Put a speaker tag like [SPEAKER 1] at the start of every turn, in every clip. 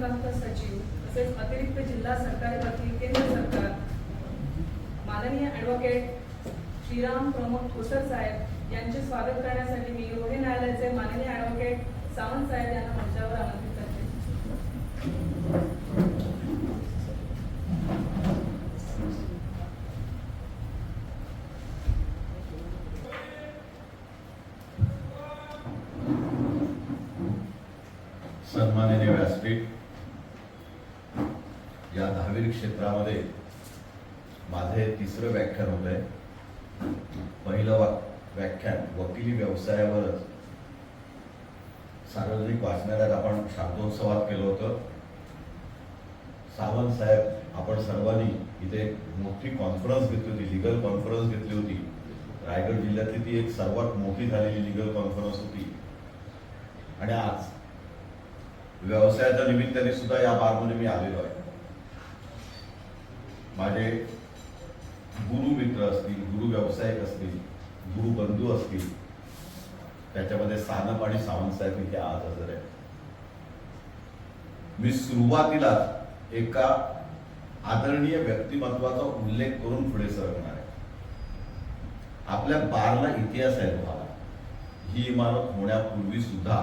[SPEAKER 1] लक्ष्मीकांत सचिव तसेच अतिरिक्त जिल्हा सरकारी वकील केंद्र सरकार माननीय ॲडव्होकेट श्रीराम प्रमोद ठोसर साहेब यांचे स्वागत करण्यासाठी मी रोहिणी न्यायालयाचे माननीय ॲडव्होकेट सावंत साहेब यांना मंचावर आमंत्रित करते.
[SPEAKER 2] सन्माननीय व्यासपीठ, या दहावीर क्षेत्रामध्ये माझे तिसरं व्याख्यान होत आहे. पहिलं व्याख्यान वकिली व्यवसायावरच सार्वजनिक वाचनालयात आपण शाब्दोत्सवात केलं होतं. सावंत साहेब, आपण सर्वांनी इथे मोठी कॉन्फरन्स घेतली होती, लिगल कॉन्फरन्स घेतली होती. रायगड जिल्ह्यातली ती एक सर्वात मोठी झालेली लिगल कॉन्फरन्स होती. आणि आज व्यवसायाच्या निमित्ताने सुद्धा या बारमध्ये मी आलेलो आहे. माझे गुरु मित्र असतील, गुरु व्यावसायिक असतील, गुरु बंधू असतील, त्याच्यामध्ये सानप आणि सावंत साहेब इथे आज हजर आहे. मी सुरुवातीला एका आदरणीय व्यक्तिमत्वाचा उल्लेख करून पुढे सरकणार आहे. आपल्या बारला इतिहास आहे तुम्हाला. ही इमारत होण्यापूर्वी सुद्धा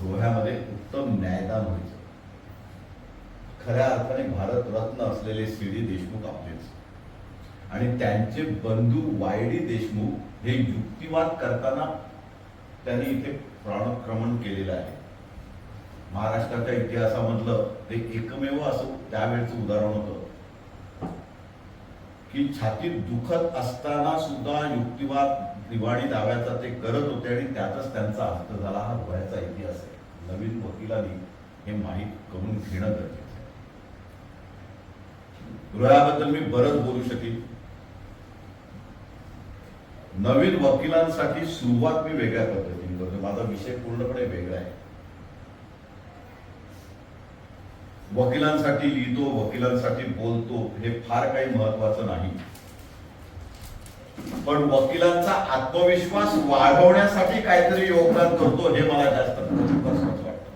[SPEAKER 2] रोह्यामध्ये उत्तम न्यायदान व्हायचं. खऱ्या अर्थाने भारतरत्न असलेले सी.डी. देशमुख आपलेच आणि त्यांचे बंधू वाय.डी. देशमुख हे युक्तिवाद करताना त्यांनी इथे प्राणक्रमण केलेलं आहे. महाराष्ट्राच्या इतिहासामधलं ते एकमेव असं त्यावेळेचं उदाहरण होतं की छातीत दुखत असताना सुद्धा युक्तिवाद दिवाणी दाव्याचा ते करत होते आणि त्यातच त्यांचा अर्थ झाला. हा रोह्याचा इतिहास आहे. नवीन वकिलांनी हे माहीत करून घेणं गरजेचं आहे. रोह्याबद्दल मी बरंच बोलू शकेन. नवीन वकिलांसाठी सुरुवात मी वेगळ्या पद्धतीने करतो. माझा विषय पूर्णपणे वेगळा आहे. वकिलांसाठी लिहितो, वकिलांसाठी बोलतो, हे फार काही महत्वाचं नाही. पण वकिलांचा आत्मविश्वास वाढवण्यासाठी काहीतरी योगदान करतो हे मला जास्त महत्वाचं वाटतं.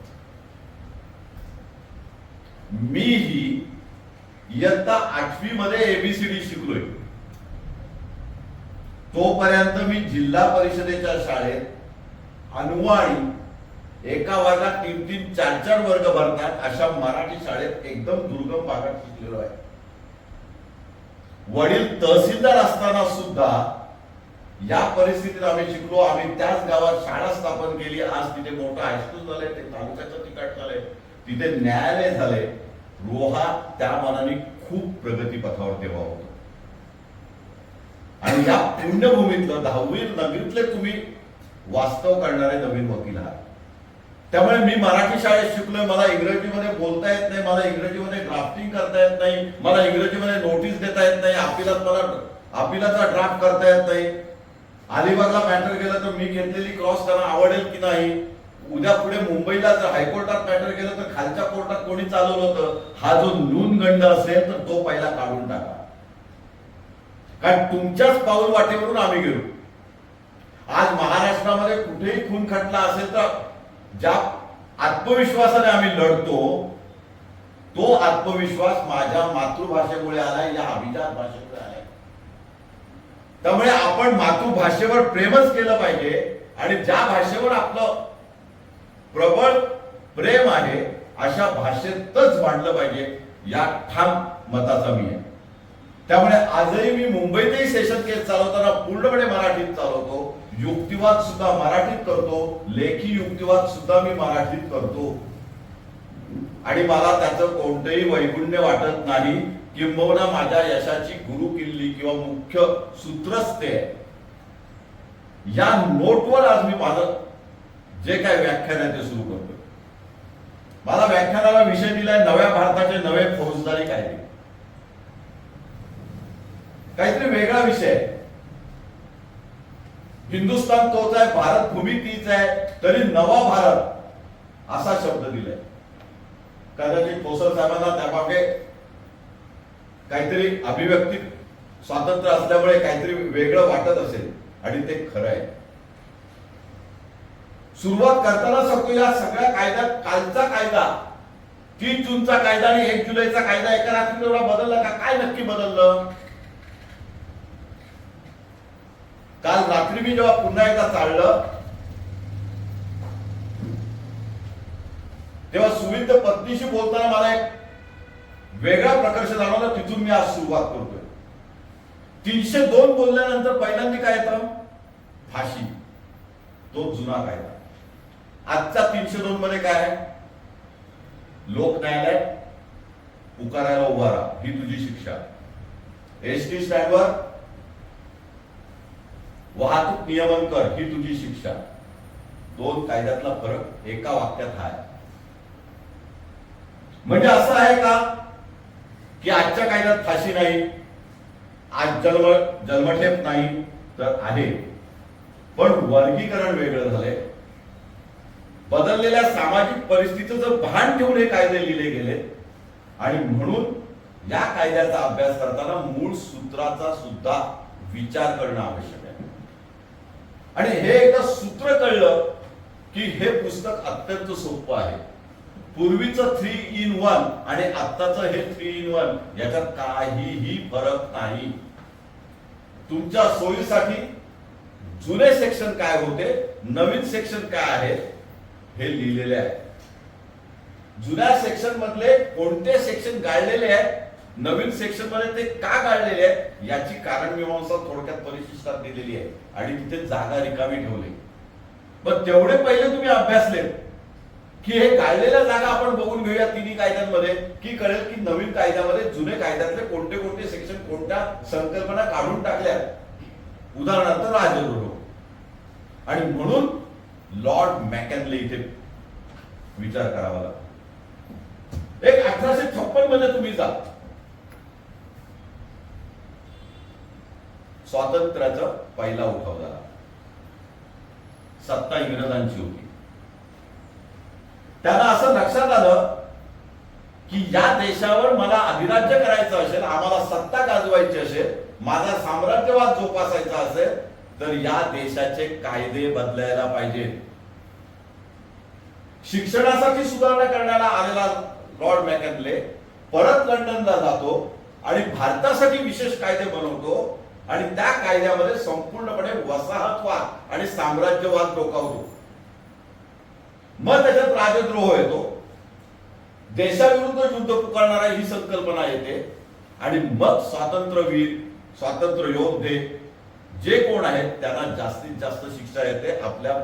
[SPEAKER 2] मीही इयत्ता 8वी मध्ये ABCD शिकलोय. तोपर्यंत मी जिल्हा परिषदेच्या शाळेत अनुवाणी एका वर्गात 3-3, 4-4 वर्ग भरतात अशा मराठी शाळेत एकदम दुर्गम भागात शिकलेलो आहे. वडील तहसीलदार असताना सुद्धा या परिस्थितीत आम्ही शिकलो. आम्ही त्याच गावात शाळा स्थापन केली. आज तिथे मोठं हायस्कूल झालंय, ते तालुक्याचं ठिकाण झालंय, तिथे न्यायालय झाले. रोहा त्या मानाने खूप प्रगतीपथावर तेव्हा होतो. आणि या पुण्यभूमीतलं 10वी नगरीतले तुम्ही वास्तव करणारे नवीन वकील आहात. त्यामुळे मी मराठी शाळेत शिकलोय. मला इंग्रजीमध्ये बोलता येत नाही, मला इंग्रजीमध्ये ड्राफ्टिंग करता येत नाही, मला इंग्रजीमध्ये नोटीस देता येत नाही, अपिलाचा ड्राफ्ट करता येत नाही. अलिबागला मॅटर गेलं तर मी घेतलेली क्रॉस त्यांना आवडेल की नाही, उद्या पुढे मुंबईला जर हायकोर्टात मॅटर गेलं तर खालच्या कोर्टात कोणी चालवलं होतं, हा जो न्यूनगंड असेल तर तो पहिला काढून टाका. कारण तुमच्याच पाऊल वाटेवरून आम्ही गेलो. आज महाराष्ट्रामध्ये कुठेही खून खटला असेल तर ज्या आत्मविश्वासाने आम्ही लढतो तो आत्मविश्वास माझ्या मातृभाषेमुळे आलाय, या अभिजात भाषेमुळे आलाय. त्यामुळे आपण मातृभाषेवर प्रेमच केलं पाहिजे आणि ज्या भाषेवर आपलं प्रबळ प्रेम आहे अशा भाषेतच मांडलं पाहिजे, या ठाम मताचा मी आहे. त्यामुळे आजही मी मुंबईतही सेशन केस चालवताना पूर्णपणे मराठीत चालवतो. युक्तिवाद सुद्धा मराठीत करतो, लेखी युक्तिवाद सुद्धा मी मराठीत करतो. आणि मला त्याचं कोणतंही वैगुण्य वाटत नाही. किंबहुना माझ्या यशाची गुरु किल्ली किंवा मुख्य सूत्रच ते आहे. या नोटवर आज मी माझं जे काय व्याख्यान आहे ते सुरू करतो. मला व्याख्यानाला विषय दिलाय नव्या भारताचे नवे फौजदारी कायदे. काहीतरी वेगळा विषय आहे. हिंदुस्थान तोच आहे, भारत भूमी तीच आहे, तरी नवा भारत असा शब्द दिलाय. कदाचित ठोसर साहेबांना त्यामागे काहीतरी अभिव्यक्ती स्वातंत्र्य असल्यामुळे काहीतरी वेगळं वाटत असेल आणि ते खरं आहे. सुरुवात करताना सांगतो या सगळ्या कायद्यात कालचा कायदा 30 जूनचा कायदा आणि 1 जुलैचा कायदा एका रात्रीत एवढा बदलला का? काय नक्की बदललं? काल रात्री मी जेव्हा पुन्हा एकदा चाललं तेव्हा सुविध पत्नीशी बोलताना मला एक वेगळा प्रकर्ष जाणवला. तिथून मी आज सुरुवात करतोय. 302 बोलल्यानंतर पहिल्यांदा काय येतं? फाशी. तो जुना कायदा. आजचा 302 मध्ये काय आहे? लोक न्यायालय पुकारायला उभा राहा, ही तुझी शिक्षा. एसटी स्टँडवर वाहतूक नियमन कर, ही तुझी शिक्षा. दोन कायद्यातला फरक एका वाक्यात आहे. म्हणजे असं आहे का की आजच्या कायद्यात फाशी नाही, आज जन्मठेप नाही? तर आहे, पण वर्गीकरण वेगळं झालंय. बदललेल्या सामाजिक परिस्थितीचं भान ठेवून हे कायदे लिहिले गेले आणि म्हणून या कायद्याचा अभ्यास करताना मूळ सूत्राचा सुद्धा विचार करणं आवश्यक आहे. आणि हे एकदा सूत्र कळलं की हे पुस्तक अत्यंत सोपं आहे. पूर्वीचं 3 in 1 आणि आत्ताचं हे 3 in 1 याच्यात काहीही फरक नाही. तुमच्या सोयीसाठी जुने सेक्शन काय होते, नवीन सेक्शन काय आहे हे लिहिलेले आहे. जुन्या सेक्शन मधले कोणते सेक्शन गाळलेले आहेत, नवीन सेक्शन मध्ये ते का गाळलेले आहेत याची कारणमीमांसा थोडक्यात परिशिष्टात दिलेली आहे आणि तिथे जागा रिकामी ठेवली. पण तेवढे पहिले तुम्ही अभ्यासले की हे गाळलेल्या जागा आपण बघून घेऊया तिन्ही कायद्यांमध्ये, की कळेल की नवीन कायद्यामध्ये जुने कायद्यातले कोणते कोणते सेक्शन, कोणत्या संकल्पना काढून टाकल्या. उदाहरणार्थ राजद्रोह. आणि म्हणून लॉर्ड मॅकॅनले इथे विचार करावा लागतो. एक 1856 मध्ये तुम्ही जा, स्वातंत्र्याचा पहिला उठाव झाला. सत्ता इंग्रजांची होती. त्यांना असं लक्षात आलं की या देशावर मला अधिराज्य करायचं असेल, आम्हाला सत्ता गाजवायची असेल, माझा साम्राज्यवाद जोपासायचा असेल तर या देशाचे कायदे बदलायला पाहिजे. शिक्षणासाठी सुधारणा करण्याला आलेला लॉर्ड मॅकॅनले परत लंडनला जातो आणि भारतासाठी विशेष कायदे बनवतो आणि त्या कायद्यामध्ये संपूर्णपणे वसाहतवाद आणि साम्राज्यवाद डोकावतो. मग त्याच्यात राजद्रोह येतो, देशाविरुद्ध युद्ध पुकारणारा ही संकल्पना येते आणि मग स्वातंत्र्यवीर, स्वातंत्र्य योद्धे जे कोण आहेत त्यांना जास्तीत जास्त शिक्षा येते. आपल्या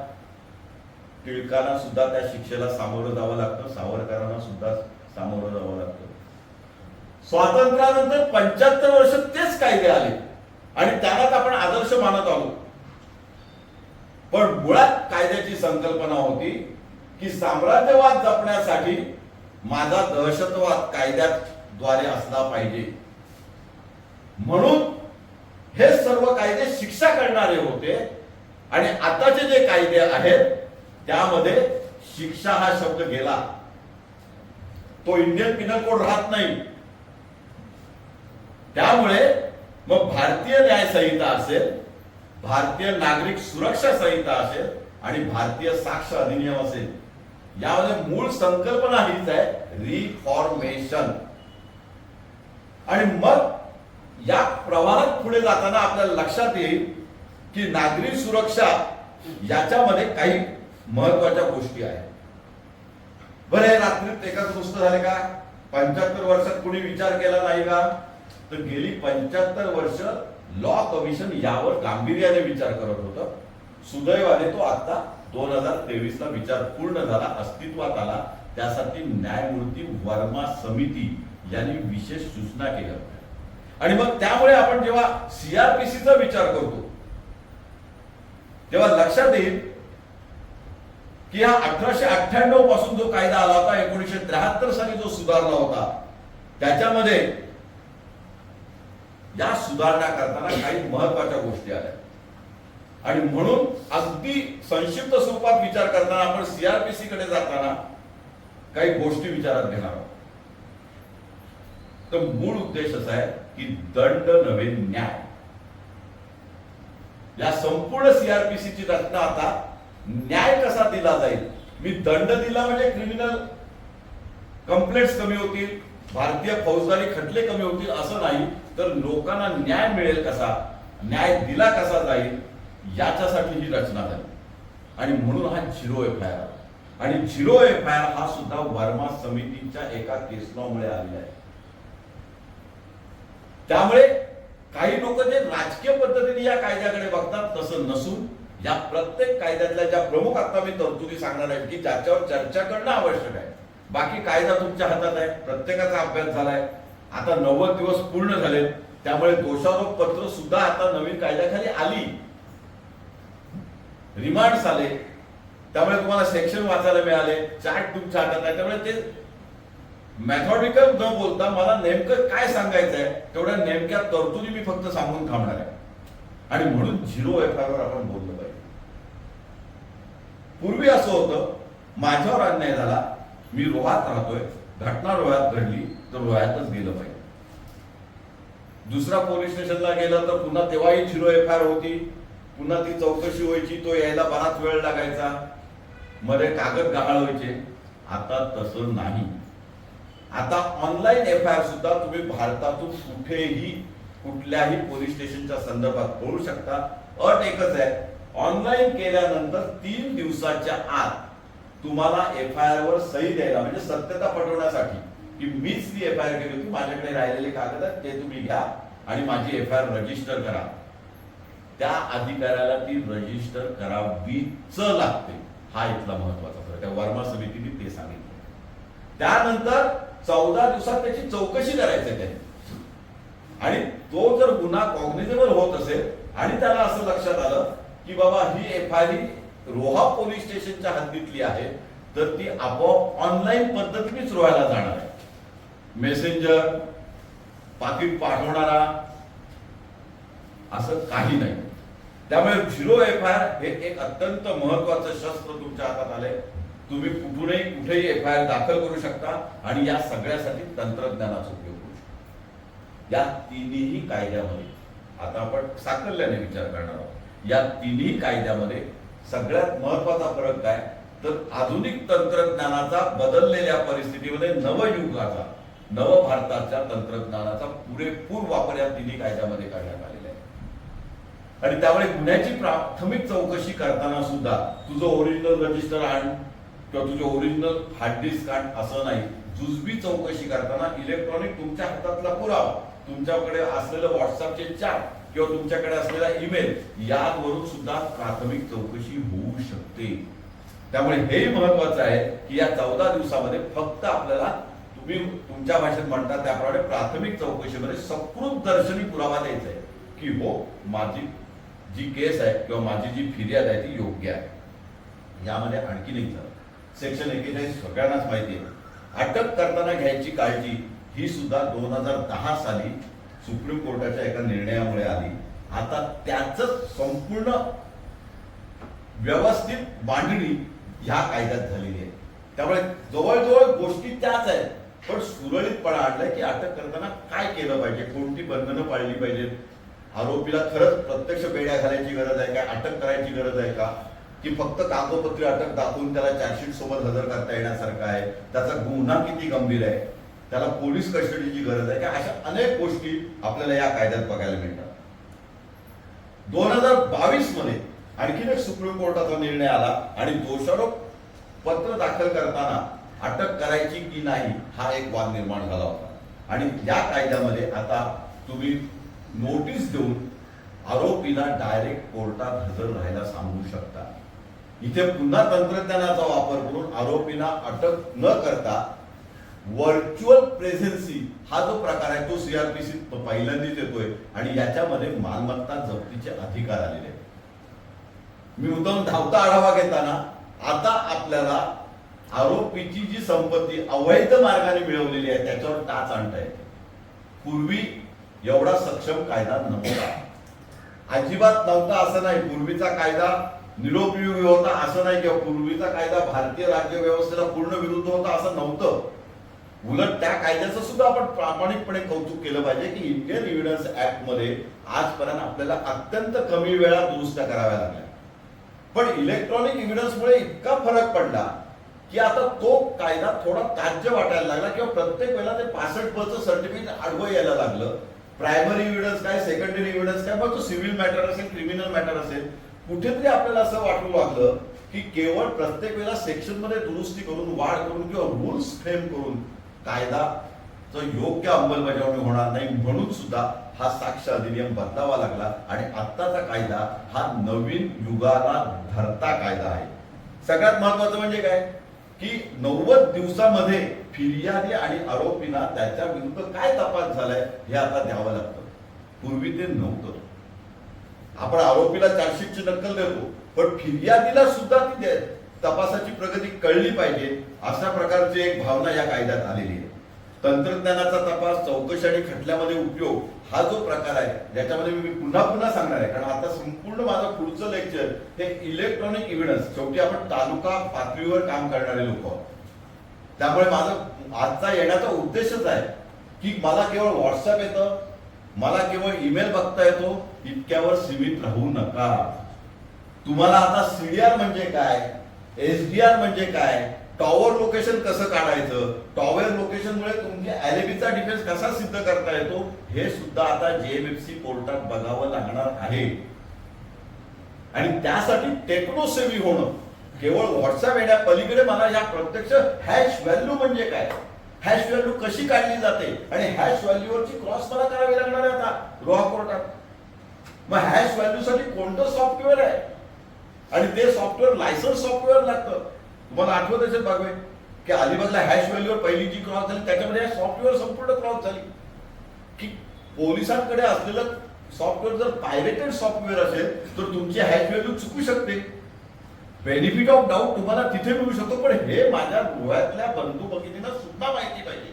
[SPEAKER 2] टिळकांना सुद्धा त्या शिक्षेला सामोरं जावं लागतं, सावरकरांना सुद्धा सामोरं जावं लागतं. स्वातंत्र्यानंतर 75 वर्ष तेच कायदे आले आणि त्यालाच आपण आदर्श मानत आलो. पण मुळात कायद्याची संकल्पना होती की साम्राज्यवाद जपण्यासाठी माझा दहशतवाद कायद्याद्वारे असला पाहिजे. म्हणून हे सर्व कायदे शिक्षा करणारे होते आणि आताचे जे कायदे आहेत त्यामध्ये शिक्षा हा शब्द गेला. तो इंडियन पिनल कोड राहत नाही. त्यामुळे मग भारतीय न्याय संहिता असेल, भारतीय नागरिक सुरक्षा संहिता असेल आणि भारतीय साक्ष अधिनियम असेल, यामध्ये मूळ संकल्पना हीच आहे, रिफॉर्मेशन. आणि मग या प्रवाहात पुढे जाताना आपल्याला लक्षात येईल की नागरी सुरक्षा याच्यामध्ये काही महत्वाच्या गोष्टी आहेत. बरं, हे रात्रीत एकाच गोष्ट झाले का? 75 वर्षात कुणी विचार केला नाही का? तर गेली 75 वर्ष लॉ कमिशन यावर गांभीर्याने विचार करत होतं. सुदैवाने तो आता 2023 ला विचार पूर्ण झाला, अस्तित्वात आला. त्यासाठी न्यायमूर्ती वर्मा समिती यांनी विशेष सूचना केल्या. आणि मग त्यामुळे आपण जेव्हा सीआरपीसीचा विचार करतो तेव्हा लक्षात येईल की हा 1898 पासून जो कायदा आला होता, 1973 साली जो सुधारला होता, त्याच्यामध्ये या सुधारणा करताना काही महत्वाच्या गोष्टी आल्या. आणि म्हणून अगदी संक्षिप्त स्वरूपात विचार करताना आपण सीआरपीसी कडे जाताना काही गोष्टी विचारात घेणार आहोत. तर मूळ उद्देश असा आहे की दंड नव्हे न्याय. या संपूर्ण सीआरपीसीची रचना आता न्याय कसा दिला जाईल. मी दंड दिला म्हणजे क्रिमिनल कंप्लेंट्स कमी होतील, भारतीय फौजदारी खटले कमी होतील असं नाही, तर लोकांना न्याय मिळेल कसा, न्याय दिला कसा जाईल याच्यासाठी ही रचना झाली. आणि म्हणून हा 0 FIR आणि 0 FIR हा सुद्धा वर्मा समितीच्या एका केसनामुळे आलेला आहे. त्यामुळे काही लोक जे राजकीय पद्धतीने या कायद्याकडे बघतात तसं नसून या प्रत्येक कायद्यातल्या ज्या प्रमुख आता मी तरतुदी सांगणार आहे की ज्याच्यावर चर्चा करणं आवश्यक आहे. बाकी कायदा तुमच्या हातात आहे, प्रत्येकाचा अभ्यास झालाय, आता 90 दिवस पूर्ण झाले, त्यामुळे दोषारोप पत्र सुद्धा आता नवीन कायद्याखाली आली, रिमांड्स आले, त्यामुळे तुम्हाला सेक्शन वाचायला मिळाले, चार्ट तुमच्या हातात आहे. त्यामुळे ते मॅथॉडिकल न बोलता मला नेमकं काय सांगायचंय तेवढ्या नेमक्या तरतुदी मी फक्त सांगून थांबणार आहे. आणि म्हणून 0 FIR वर आपण बोललो पाहिजे. पूर्वी असं होतं, माझ्यावर अन्याय झाला, मी रोह्यात राहतोय, घटना रोह्यात घडली तर रोह्यातच गेलं पाहिजे. दुसरा पोलीस स्टेशनला गेलं तर पुन्हा तेव्हाही 0 FIR होती, पुन्हा ती चौकशी व्हायची, तो यायला बराच वेळ लागायचा, मध्ये कागद गहाळ व्हायचे. आता तसं नाही. आता ऑनलाईन FIR सुद्धा तुम्ही भारतातून कुठेही कुठल्याही पोलीस स्टेशनच्या संदर्भात करू शकता. अट एकच आहे, ऑनलाईन केल्यानंतर 3 दिवसाच्या आत तुम्हाला FIR वर सही द्यायला, म्हणजे सत्यता पटवण्यासाठी की मीच ती FIR केली होती, माझ्याकडे राहिलेले कागद आहेत ते तुम्ही घ्या आणि माझी FIR रजिस्टर करा. त्या अधिकाऱ्याला ती रजिस्टर करावीच लागते. हा इथला महत्वाचा फरक आहे. वर्मा समितीने ते सांगितलं. त्यानंतर 14 दिवसात त्याची चौकशी करायची आहे त्याने. आणि तो जर गुन्हा कॉग्निझेबल होत असेल आणि त्याला असं लक्षात आलं की बाबा ही FIR रोहा पोलीस स्टेशनच्या हद्दीतली आहे, तर ती आपोआप ऑनलाईन पद्धतीनेच रोहायला जाणार आहे. मेसेंजर, पाकिट पाठवणारा असं काही नाही. त्यामुळे 0 FIR हे एक अत्यंत महत्वाचं शस्त्र तुमच्या हातात आले. तुम्ही कुठूनही कुठेही FIR दाखल करू शकता आणि या सगळ्यासाठी तंत्रज्ञानाचा उपयोग करू शकता. या तिन्ही कायद्यामध्ये आता आपण साकल्याने विचार करणार आहोत. या तिन्ही कायद्यामध्ये सगळ्यात महत्वाचा फरक काय, तर आधुनिक तंत्रज्ञानाचा बदललेल्या परिस्थितीमध्ये नवयुगाचा, नव भारताच्या तंत्रज्ञानाचा पुरेपूर वापर या तिन्ही कायद्यामध्ये करण्यात आलेला आहे. आणि त्यामुळे गुन्ह्याची प्राथमिक चौकशी करताना सुद्धा तुझं ओरिजिनल रजिस्टर आण किंवा तुझं ओरिजिनल हार्ड डिस्क आण असं नाही. जुजबी चौकशी करताना इलेक्ट्रॉनिक तुमच्या हातातला पुरावा, तुमच्याकडे असलेलं व्हॉट्सअपचे चॅट किंवा तुमच्याकडे असलेला ईमेल यावरून सुद्धा प्राथमिक चौकशी होऊ शकते. त्यामुळे हे महत्वाचं आहे की या 14 दिवसामध्ये फक्त आपल्याला तुम्ही तुमच्या भाषेत म्हणता त्याप्रमाणे प्राथमिक चौकशीमध्ये सकृत दर्शनी पुरावा द्यायचा आहे की हो माझी जी केस आहे किंवा माझी जी फिर्याद आहे ती योग्य आहे. यामध्ये आणखी एक झालं, सेक्शन 41 सगळ्यांनाच माहिती आहे, अटक करताना घ्यायची काळजी ही सुद्धा 2010 साली सुप्रीम कोर्टाच्या एका निर्णयामुळे आली. आता त्याच संपूर्ण व्यवस्थित मांडणी ह्या कायद्यात झालेली आहे. त्यामुळे जवळजवळ गोष्टी त्याच आहेत, पण सुरळीतपणा आणलाय की अटक करताना काय केलं पाहिजे, कोणती बंधनं पाळली पाहिजेत, आरोपीला खरंच प्रत्यक्ष बेड्या घालायची गरज आहे काय, अटक करायची गरज आहे का, की फक्त कागदोपत्री अटक दाखवून त्याला चार्जशीट सोबत हजर करता येण्यासारखं आहे, त्याचा गुन्हा किती गंभीर आहे, त्याला पोलीस कस्टडीची गरज आहे का, अशा अनेक गोष्टी आपल्याला या कायद्यात बघायला मिळतात. 2022 मध्ये आणखीन एक सुप्रीम कोर्टाचा निर्णय आला आणि दोषारोप पत्र दाखल करताना अटक करायची की नाही हा एक वाद निर्माण झाला होता. आणि या कायद्यामध्ये आता तुम्ही नोटीस देऊन आरोपीला डायरेक्ट कोर्टात हजर राहायला सांगू शकता. इथे पुन्हा तंत्रज्ञानाचा वापर करून आरोपींना अटक न करता व्हर्च्युअल प्रेझेन्सी हा जो प्रकार आहे तो CRPC पहिल्यांदाच येतोय आणि याच्यामध्ये मालमत्ता जप्तीचे अधिकार आलेले आहेत. मी मुद्दाम धावता आढावा घेताना आता आपल्याला आरोपीची जी संपत्ती अवैध मार्गाने मिळवलेली आहे त्याच्यावर टाच आणता येते. पूर्वी एवढा सक्षम कायदा नव्हता, अजिबात नव्हता असं नाही. पूर्वीचा कायदा निरुपयोगी होता असं नाही, किंवा पूर्वीचा कायदा भारतीय राज्य व्यवस्थेला पूर्ण विरुद्ध होता असं नव्हतं. उलट त्या कायद्याचं सुद्धा आपण प्रामाणिकपणे कौतुक केलं पाहिजे की इंडियन एव्हिडन्स ऍक्ट मध्ये आजपर्यंत आपल्याला अत्यंत कमी वेळात दुरुस्त्या कराव्या लागल्या. पण इलेक्ट्रॉनिक एव्हिडन्समुळे इतका फरक पडला की आता तो कायदा थोडा ताज्य वाटायला लागला किंवा प्रत्येक वेळेला ते 65 सर्टिफिकेट आडवं यायला लागलं. प्रायमरी एव्हिडन्स काय, सेकंडरी एव्हिडन्स काय, मग तो सिव्हिल मॅटर असेल, क्रिमिनल मॅटर असेल, कुठेतरी आपल्याला असं वाटू लागलं की केवळ प्रत्येक वेळेला सेक्शन मध्ये दुरुस्ती करून, वाढ करून किंवा रूल्स फ्रेम करून कायदाचं योग्य अंमलबजावणी होणार नाही, म्हणून सुद्धा हा साक्ष अधिनियम बदलावा लागला आणि आत्ताचा कायदा हा नवीन युगाला धरता कायदा आहे. सगळ्यात महत्वाचं म्हणजे काय की 90 दिवसामध्ये फिर्यादी आणि आरोपींना त्याच्या विरुद्ध काय तपास झालाय हे आता द्यावं लागतं. पूर्वी ते नव्हतं. आपण आरोपीला चार्जशीटची नक्कल देतो, पण फिर्यादीला सुद्धा ती तपासाची प्रगती कळली पाहिजे अशा प्रकारची एक भावना या कायद्यात आलेली आहे. तंत्रज्ञानाचा तपास, चौकशी आणि खटल्यामध्ये उपयोग हा जो प्रकार आहे ज्याच्यामध्ये मी पुन्हा पुन्हा सांगणार आहे, कारण आता संपूर्ण माझं पुढचं लेक्चर हे इलेक्ट्रॉनिक एव्हिडन्स, शेवटी आपण तालुका पातळीवर काम करणारे लोक आहोत. त्यामुळे माझा आजचा येण्याचा उद्देशच आहे की मला केवळ व्हॉट्सअप येतं, मला केवळ ईमेल बघता येतो इतक्यावर सीमित राहू नका. तुम्हाला आता सीडीआर म्हणजे काय, एसडीआर म्हणजे काय, टॉवर लोकेशन कसं काढायचं, टॉवर लोकेशनमुळे तुमच्या एलएबीचा डिफेन्स कसा सिद्ध करता येतो हे सुद्धा आता जेएमएफसी कोर्टात बघावं लागणार आहे. आणि त्यासाठी टेक्नोसेव्ही होणं, केवळ व्हॉट्सअप येण्या पलीकडे मला या प्रत्यक्ष हॅश व्हॅल्यू म्हणजे काय, हॅश व्हॅल्यू कशी काढली जाते आणि हॅश व्हॅल्यूवरची क्रॉस मला करावी लागणार आहे आता लॉ कोर्टात. मग हॅश व्हॅल्यू साठी कोणतं सॉफ्टवेअर आहे आणि ते सॉफ्टवेअर लायसन्स सॉफ्टवेअर लागतं. तुम्हाला आठवत असेल बागवे की अलिबागला हॅश व्हॅल्यूवर पहिली जी क्रॉस झाली त्याच्यामध्ये सॉफ्टवेअर संपूर्ण क्रॉस झाली. की पोलिसांकडे असलेलं सॉफ्टवेअर जर पायरेटेड सॉफ्टवेअर असेल तर तुमची हॅश व्हॅल्यू चुकू शकते. बेनिफिट ऑफ डाऊट तुम्हाला तिथे मिळू शकतो, पण हे माझ्या डोळ्यातल्या बंधू भगिनींना सुद्धा माहिती पाहिजे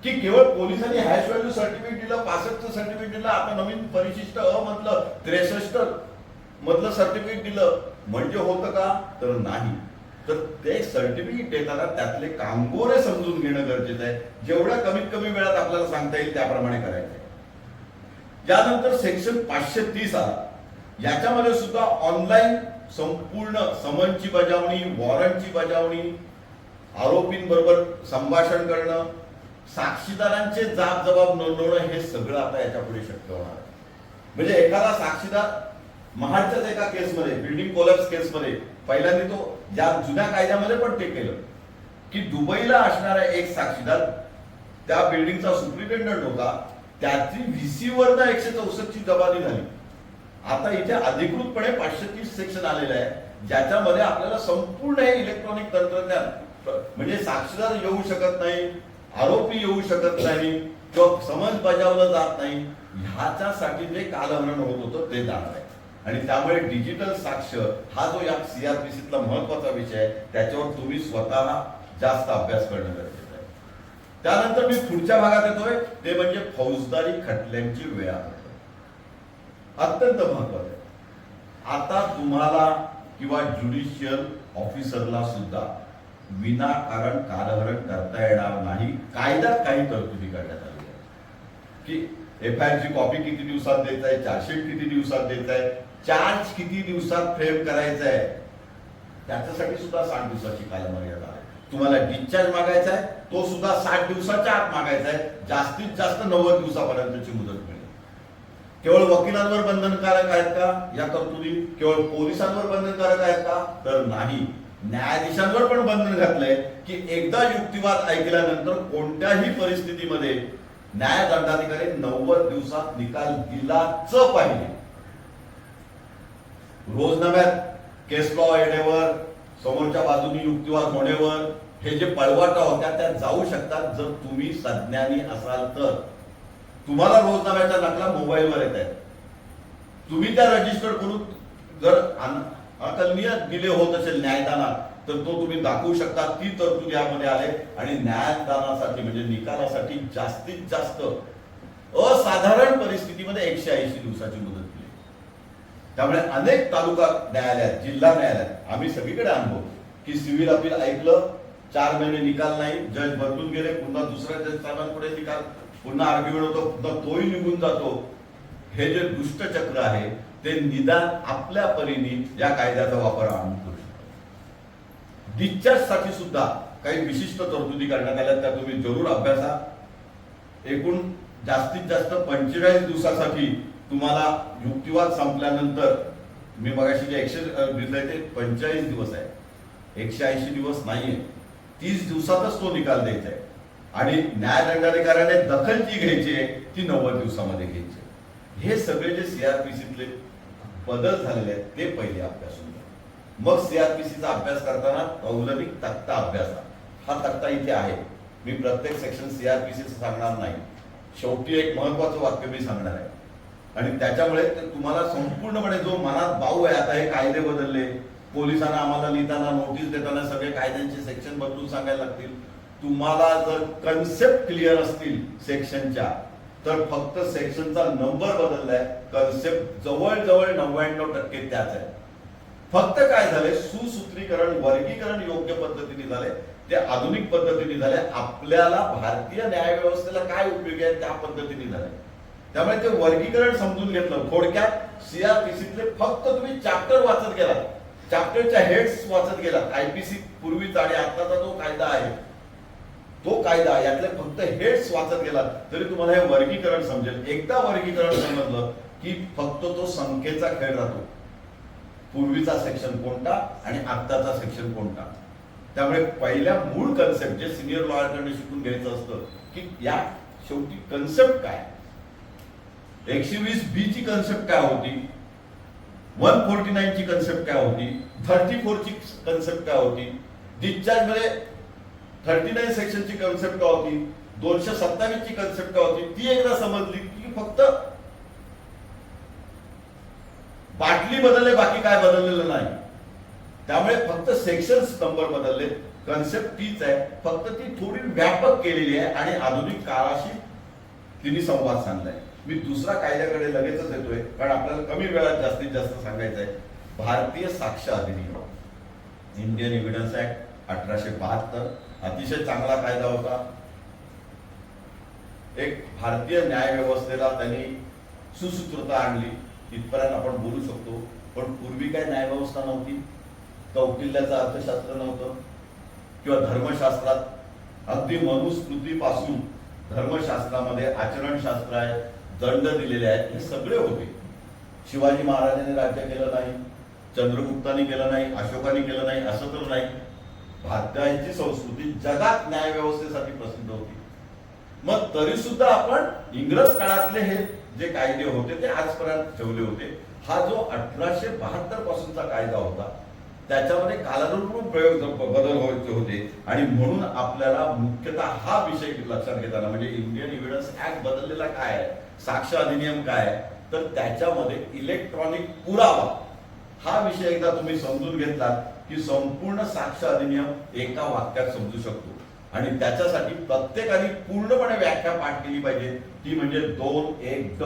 [SPEAKER 2] की केवळ पोलिसांनी हॅश व्हॅल्यू सर्टिफिकेट दिलं, 65चं सर्टिफिकेट दिलं, आता नवीन परिशिष्ट अ मधलं 63 मधलं सर्टिफिकेट दिलं म्हणजे होतं का, तर नाही. तर ते सर्टिफिकेट देताना त्यातले कामगोरे समजून घेणं गरजेचं आहे. जेवढ्या कमीत कमी वेळात आपल्याला सांगता येईल त्याप्रमाणे करायचं आहे. यानंतर सेक्शन 530 आला. याच्यामध्ये सुद्धा ऑनलाईन संपूर्ण समनची बजावणी, वॉरंटची बजावणी, आरोपींबरोबर संभाषण करणं, साक्षीदारांचे जाब जबाब नोंदवणं हे सगळं आता याच्या पुढे शक्य होणार आहे. म्हणजे एखादा साक्षीदार महाडच्याच एका केसमध्ये, बिल्डिंग कोलॅप्स केसमध्ये पहिल्यांदा तो ज्या जुन्या कायद्यामध्ये पण ते केलं की दुबईला असणारा एक साक्षीदार त्या बिल्डिंगचा सुप्रिटेंडंट होता, त्याची व्हीसी वरनं 164ची जबानी झाली. आता इथे अधिकृतपणे 530 सेक्शन आलेलं आहे ज्याच्यामध्ये आपल्याला संपूर्ण हे इलेक्ट्रॉनिक तंत्रज्ञान, म्हणजे साक्षीदार येऊ शकत नाही, आरोपी येऊ शकत नाही किंवा समन्स बजावलं जात नाही, ह्याच्यासाठी जे कालहरण होत होतं ते जाणार आहे. आणि त्यामुळे डिजिटल साक्ष हा जो या सीआरपीसीतला महत्वाचा विषय आहे त्याच्यावर तुम्ही स्वतः जास्त अभ्यास करणं गरजेचं आहे. त्यानंतर मी पुढच्या भागात येतोय ते म्हणजे फौजदारी खटल्यांची वेळापत्रक. अत्यंत महत्वाचं आहे. आता तुम्हाला किंवा ज्युडिशियल ऑफिसरला सुद्धा विनाकारण कालहरण करता येणार नाही. कायद्यात काही तरतुदी करण्यात आली आहे की एफआयआर ची कॉपी किती दिवसात द्यायचा आहे, चार्जशीट किती दिवसात द्यायचा आहे, चार्ज किती दिवसात फ्रेम करायचा आहे, त्याच्यासाठी सुद्धा 60 दिवसाची कालमर्यादा आहे. तुम्हाला डिस्चार्ज मागायचा आहे तो सुद्धा 60 दिवसाच्या आत मागायचा आहे. जास्तीत जास्त 90 दिवसापर्यंतची मुदत मिळेल. केवळ वकिलांवर बंधनकारक आहेत का या तरतुदी? केवळ पोलिसांवर बंधनकारक आहेत का? तर नाही. न्यायाधीशांवर पण बंधन घातलंय की एकदा युक्तिवाद ऐकल्यानंतर कोणत्याही परिस्थितीमध्ये न्यायदंडाधिकारी 90 दिवसात निकाल दिलाच पाहिजे. रोजनाम्यात केस लॉ येण्यावर, समोरच्या बाजूनी युक्तिवाद होण्यावर हे जे पळवाटा होत्या त्या जाऊ शकतात जर तुम्ही सज्ञानी असाल तर. तुम्हाला रोजनाम्याच्या नकला मोबाईलवर येत आहेत, तुम्ही त्या रजिस्टर करून जर अकलनीय डिले होत असेल न्यायदानात तर तो तुम्ही दाखवू शकता. ती तरतूद यामध्ये आहे आणि न्यायदानासाठी म्हणजे निकालासाठी जास्तीत जास्त असाधारण परिस्थितीमध्ये 180 दिवसाची मुदत दिली. त्यामुळे अनेक तालुका न्यायालयात, जिल्हा न्यायालयात आम्ही सगळीकडे अनुभव की सिव्हिल अपील ऐकलं, 4 महिने निकाल नाही, जज बदलून गेले, पुन्हा दुसऱ्या जजसाहेबांपुढे निकाल, पुन्हा आर्ग्युमेंट होतो, पुन्हा तोही निघून जातो. हे जे दुष्टचक्र आहे ते निदान आपल्या परीने या कायद्याचा वापर आणून करू शकतो. डिस्चार्ज साठी सुद्धा काही विशिष्ट तरतुदी करण्यात आल्या, त्या तुम्ही जरूर अभ्यासा. एकूण जास्तीत जास्त 45 दिवसासाठी तुम्हाला युक्तिवाद संपल्यानंतर, मी मगाशी जे 100 दिलंय ते 45 दिवस आहे, 180 दिवस नाहीये. 30 दिवसातच तो निकाल द्यायचा आहे आणि न्यायदंडाधिकाऱ्याने दखल जी घ्यायची आहे ती 90 दिवसामध्ये घ्यायची आहे. हे सगळे जे सीआरपीसीतले बदल झालेले आहेत ते पहिले अभ्यासून घ्या. मग सीआरपीसीचा अभ्यास करताना कौलनिक तक्ता अभ्यासा. हा तक्ता इथे आहे. मी प्रत्येक सेक्शन सीआरपीसीचं सांगणार नाही. शेवटी एक महत्वाचं वाक्य मी सांगणार आहे आणि त्याच्यामुळे तुम्हाला संपूर्णपणे जो मनात भाऊ आहे, आता हे कायदे बदलले, पोलिसांना आम्हाला लिहिताना नोटीस देताना सगळे कायद्यांचे सेक्शन बदलून सांगायला लागतील. तुम्हाला जर कन्सेप्ट क्लिअर असतील सेक्शनच्या, तर फक्त सेक्शनचा नंबर बदललाय, कन्सेप्ट जवळजवळ 99% त्याच आहे. फक्त काय झालंय, सुसूत्रीकरण, वर्गीकरण योग्य पद्धतीने झाले, ते आधुनिक पद्धतीने झाले. आपल्याला भारतीय न्याय व्यवस्थेला काय उपयोगी आहे त्या पद्धतीने झाले. त्यामुळे ते वर्गीकरण समजून घेतलं. थोडक्यात सीआरपीसीतले फक्त तुम्ही चॅप्टर वाचत गेलात, चॅप्टरच्या हेड्स वाचत गेलात. आयपीसी पूर्वीचा आणि आताचा जो कायदा आहे, तो कायदा यातले फक्त हेड्स वाचत गेलात तरी तुम्हाला हे वर्गीकरण समजेल. एकदा वर्गीकरण समजलं की फक्त तो संख्येचा खेळ राहतो. पूर्वीचा सेक्शन कोणता आणि आत्ताचा सेक्शन कोणता. त्यामुळे पहिल्या मूळ कन्सेप्ट जे सिनियर लॉयरकडे शिकून घ्यायचं असतं की या शेवटी कन्सेप्ट काय, 120B ची कन्सेप्ट काय होती, 149 ची कन्सेप्ट काय होती, 34 ची कन्सेप्ट काय होती, डिस्चार्ज मध्ये 39 सेक्शनची कन्सेप्ट काय होती, 227 ची कन्सेप्ट काय होती, ती एकदा समजली की फक्त बाटली बदलले, बाकी काय बदललेलं नाही. त्यामुळे फक्त सेक्शन्स नंबर बदलले, कन्सेप्ट तीच आहे, फक्त ती थोडी व्यापक केलेली आहे आणि आधुनिक काळाशी तिने संवाद साधलाय. मी दुसरा कायद्याकडे लगेचच येतोय कारण आपल्याला कमी वेळात जास्तीत जास्त सांगायचं आहे. भारतीय साक्ष अधिनियम, इंडियन एव्हिडन्स ऍक्ट 1872 अतिशय चांगला कायदा होता. एक भारतीय न्याय व्यवस्थेला त्यांनी सुसूत्रता आणली, इथपर्यंत आपण बोलू शकतो. पण पूर्वी काय न्याय व्यवस्था नव्हती, कौटिल्याचं अर्थशास्त्र नव्हतं किंवा धर्मशास्त्रात अगदी मनुस्मृतीपासून धर्मशास्त्रामध्ये आचरणशास्त्र आहे, दंड दिलेले आहेत, हे सगळे होते. शिवाजी महाराजांनी राज्य केलं नाही, चंद्रगुप्तानी केलं नाही, अशोकानी केलं नाही असं तर नाही. भारताची संस्कृती जगात न्याय व्यवस्थेसाठी प्रसिद्ध होती. मग तरी सुद्धा आपण इंग्रज काळातले हे जे कायदे होते ते आजपर्यंत ठेवले होते. हा जो 1872 पासूनचा कायदा होता त्याच्यामध्ये कालानुरूप बदल व्हायचे होते आणि म्हणून आपल्याला मुख्यतः हा विषय लक्षात घेताना, म्हणजे इंडियन एव्हिडन्स ऍक्ट बदललेला काय आहे, साक्ष अधिनियम काय आहे, तर त्याच्यामध्ये इलेक्ट्रॉनिक पुरावा हा विषय एकदा तुम्ही समजून घेतलात की संपूर्ण साक्ष अधिनियम एका वाक्यात समजू शकतो. आणि त्याच्यासाठी प्रत्येकाने पूर्णपणे व्याख्या पाठ केली पाहिजे, ती म्हणजे 2.1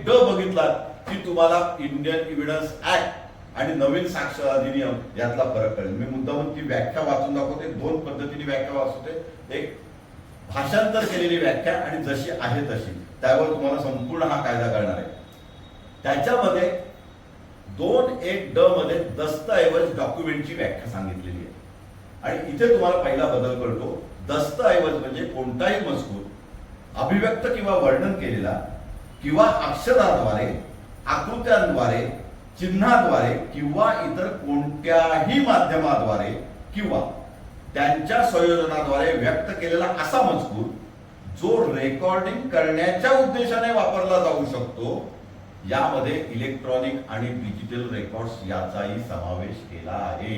[SPEAKER 2] ड बघितलात की तुम्हाला इंडियन एव्हिडन्स ऍक्ट आणि नवीन साक्ष अधिनियम यातला फरक कळेल. मी मुद्दामून ती व्याख्या वाचून दाखवते. 2 पद्धतीने व्याख्या वाचवते, एक भाषांतर केलेली व्याख्या आणि जशी आहे तशी, त्यावर तुम्हाला संपूर्ण हा कायदा कळणार आहे. त्याच्यामध्ये 2.1 ड मध्ये दस्तऐवज डॉक्युमेंटची व्याख्या सांगितलेली आहे आणि इथे तुम्हाला पहिला बदल कळतो. दस्तऐवज म्हणजे कोणताही मजकूर अभिव्यक्त किंवा वर्णन केलेला किंवा अक्षराद्वारे, आकृत्यांद्वारे, चिन्हाद्वारे किंवा इतर कोणत्याही माध्यमाद्वारे किंवा त्यांच्या संयोजनाद्वारे व्यक्त केलेला असा मजकूर जो रेकॉर्डिंग करण्याच्या उद्देशाने वापरला जाऊ शकतो. यामध्ये इलेक्ट्रॉनिक आणि डिजिटल रेकॉर्ड्स याचाही समावेश केला आहे.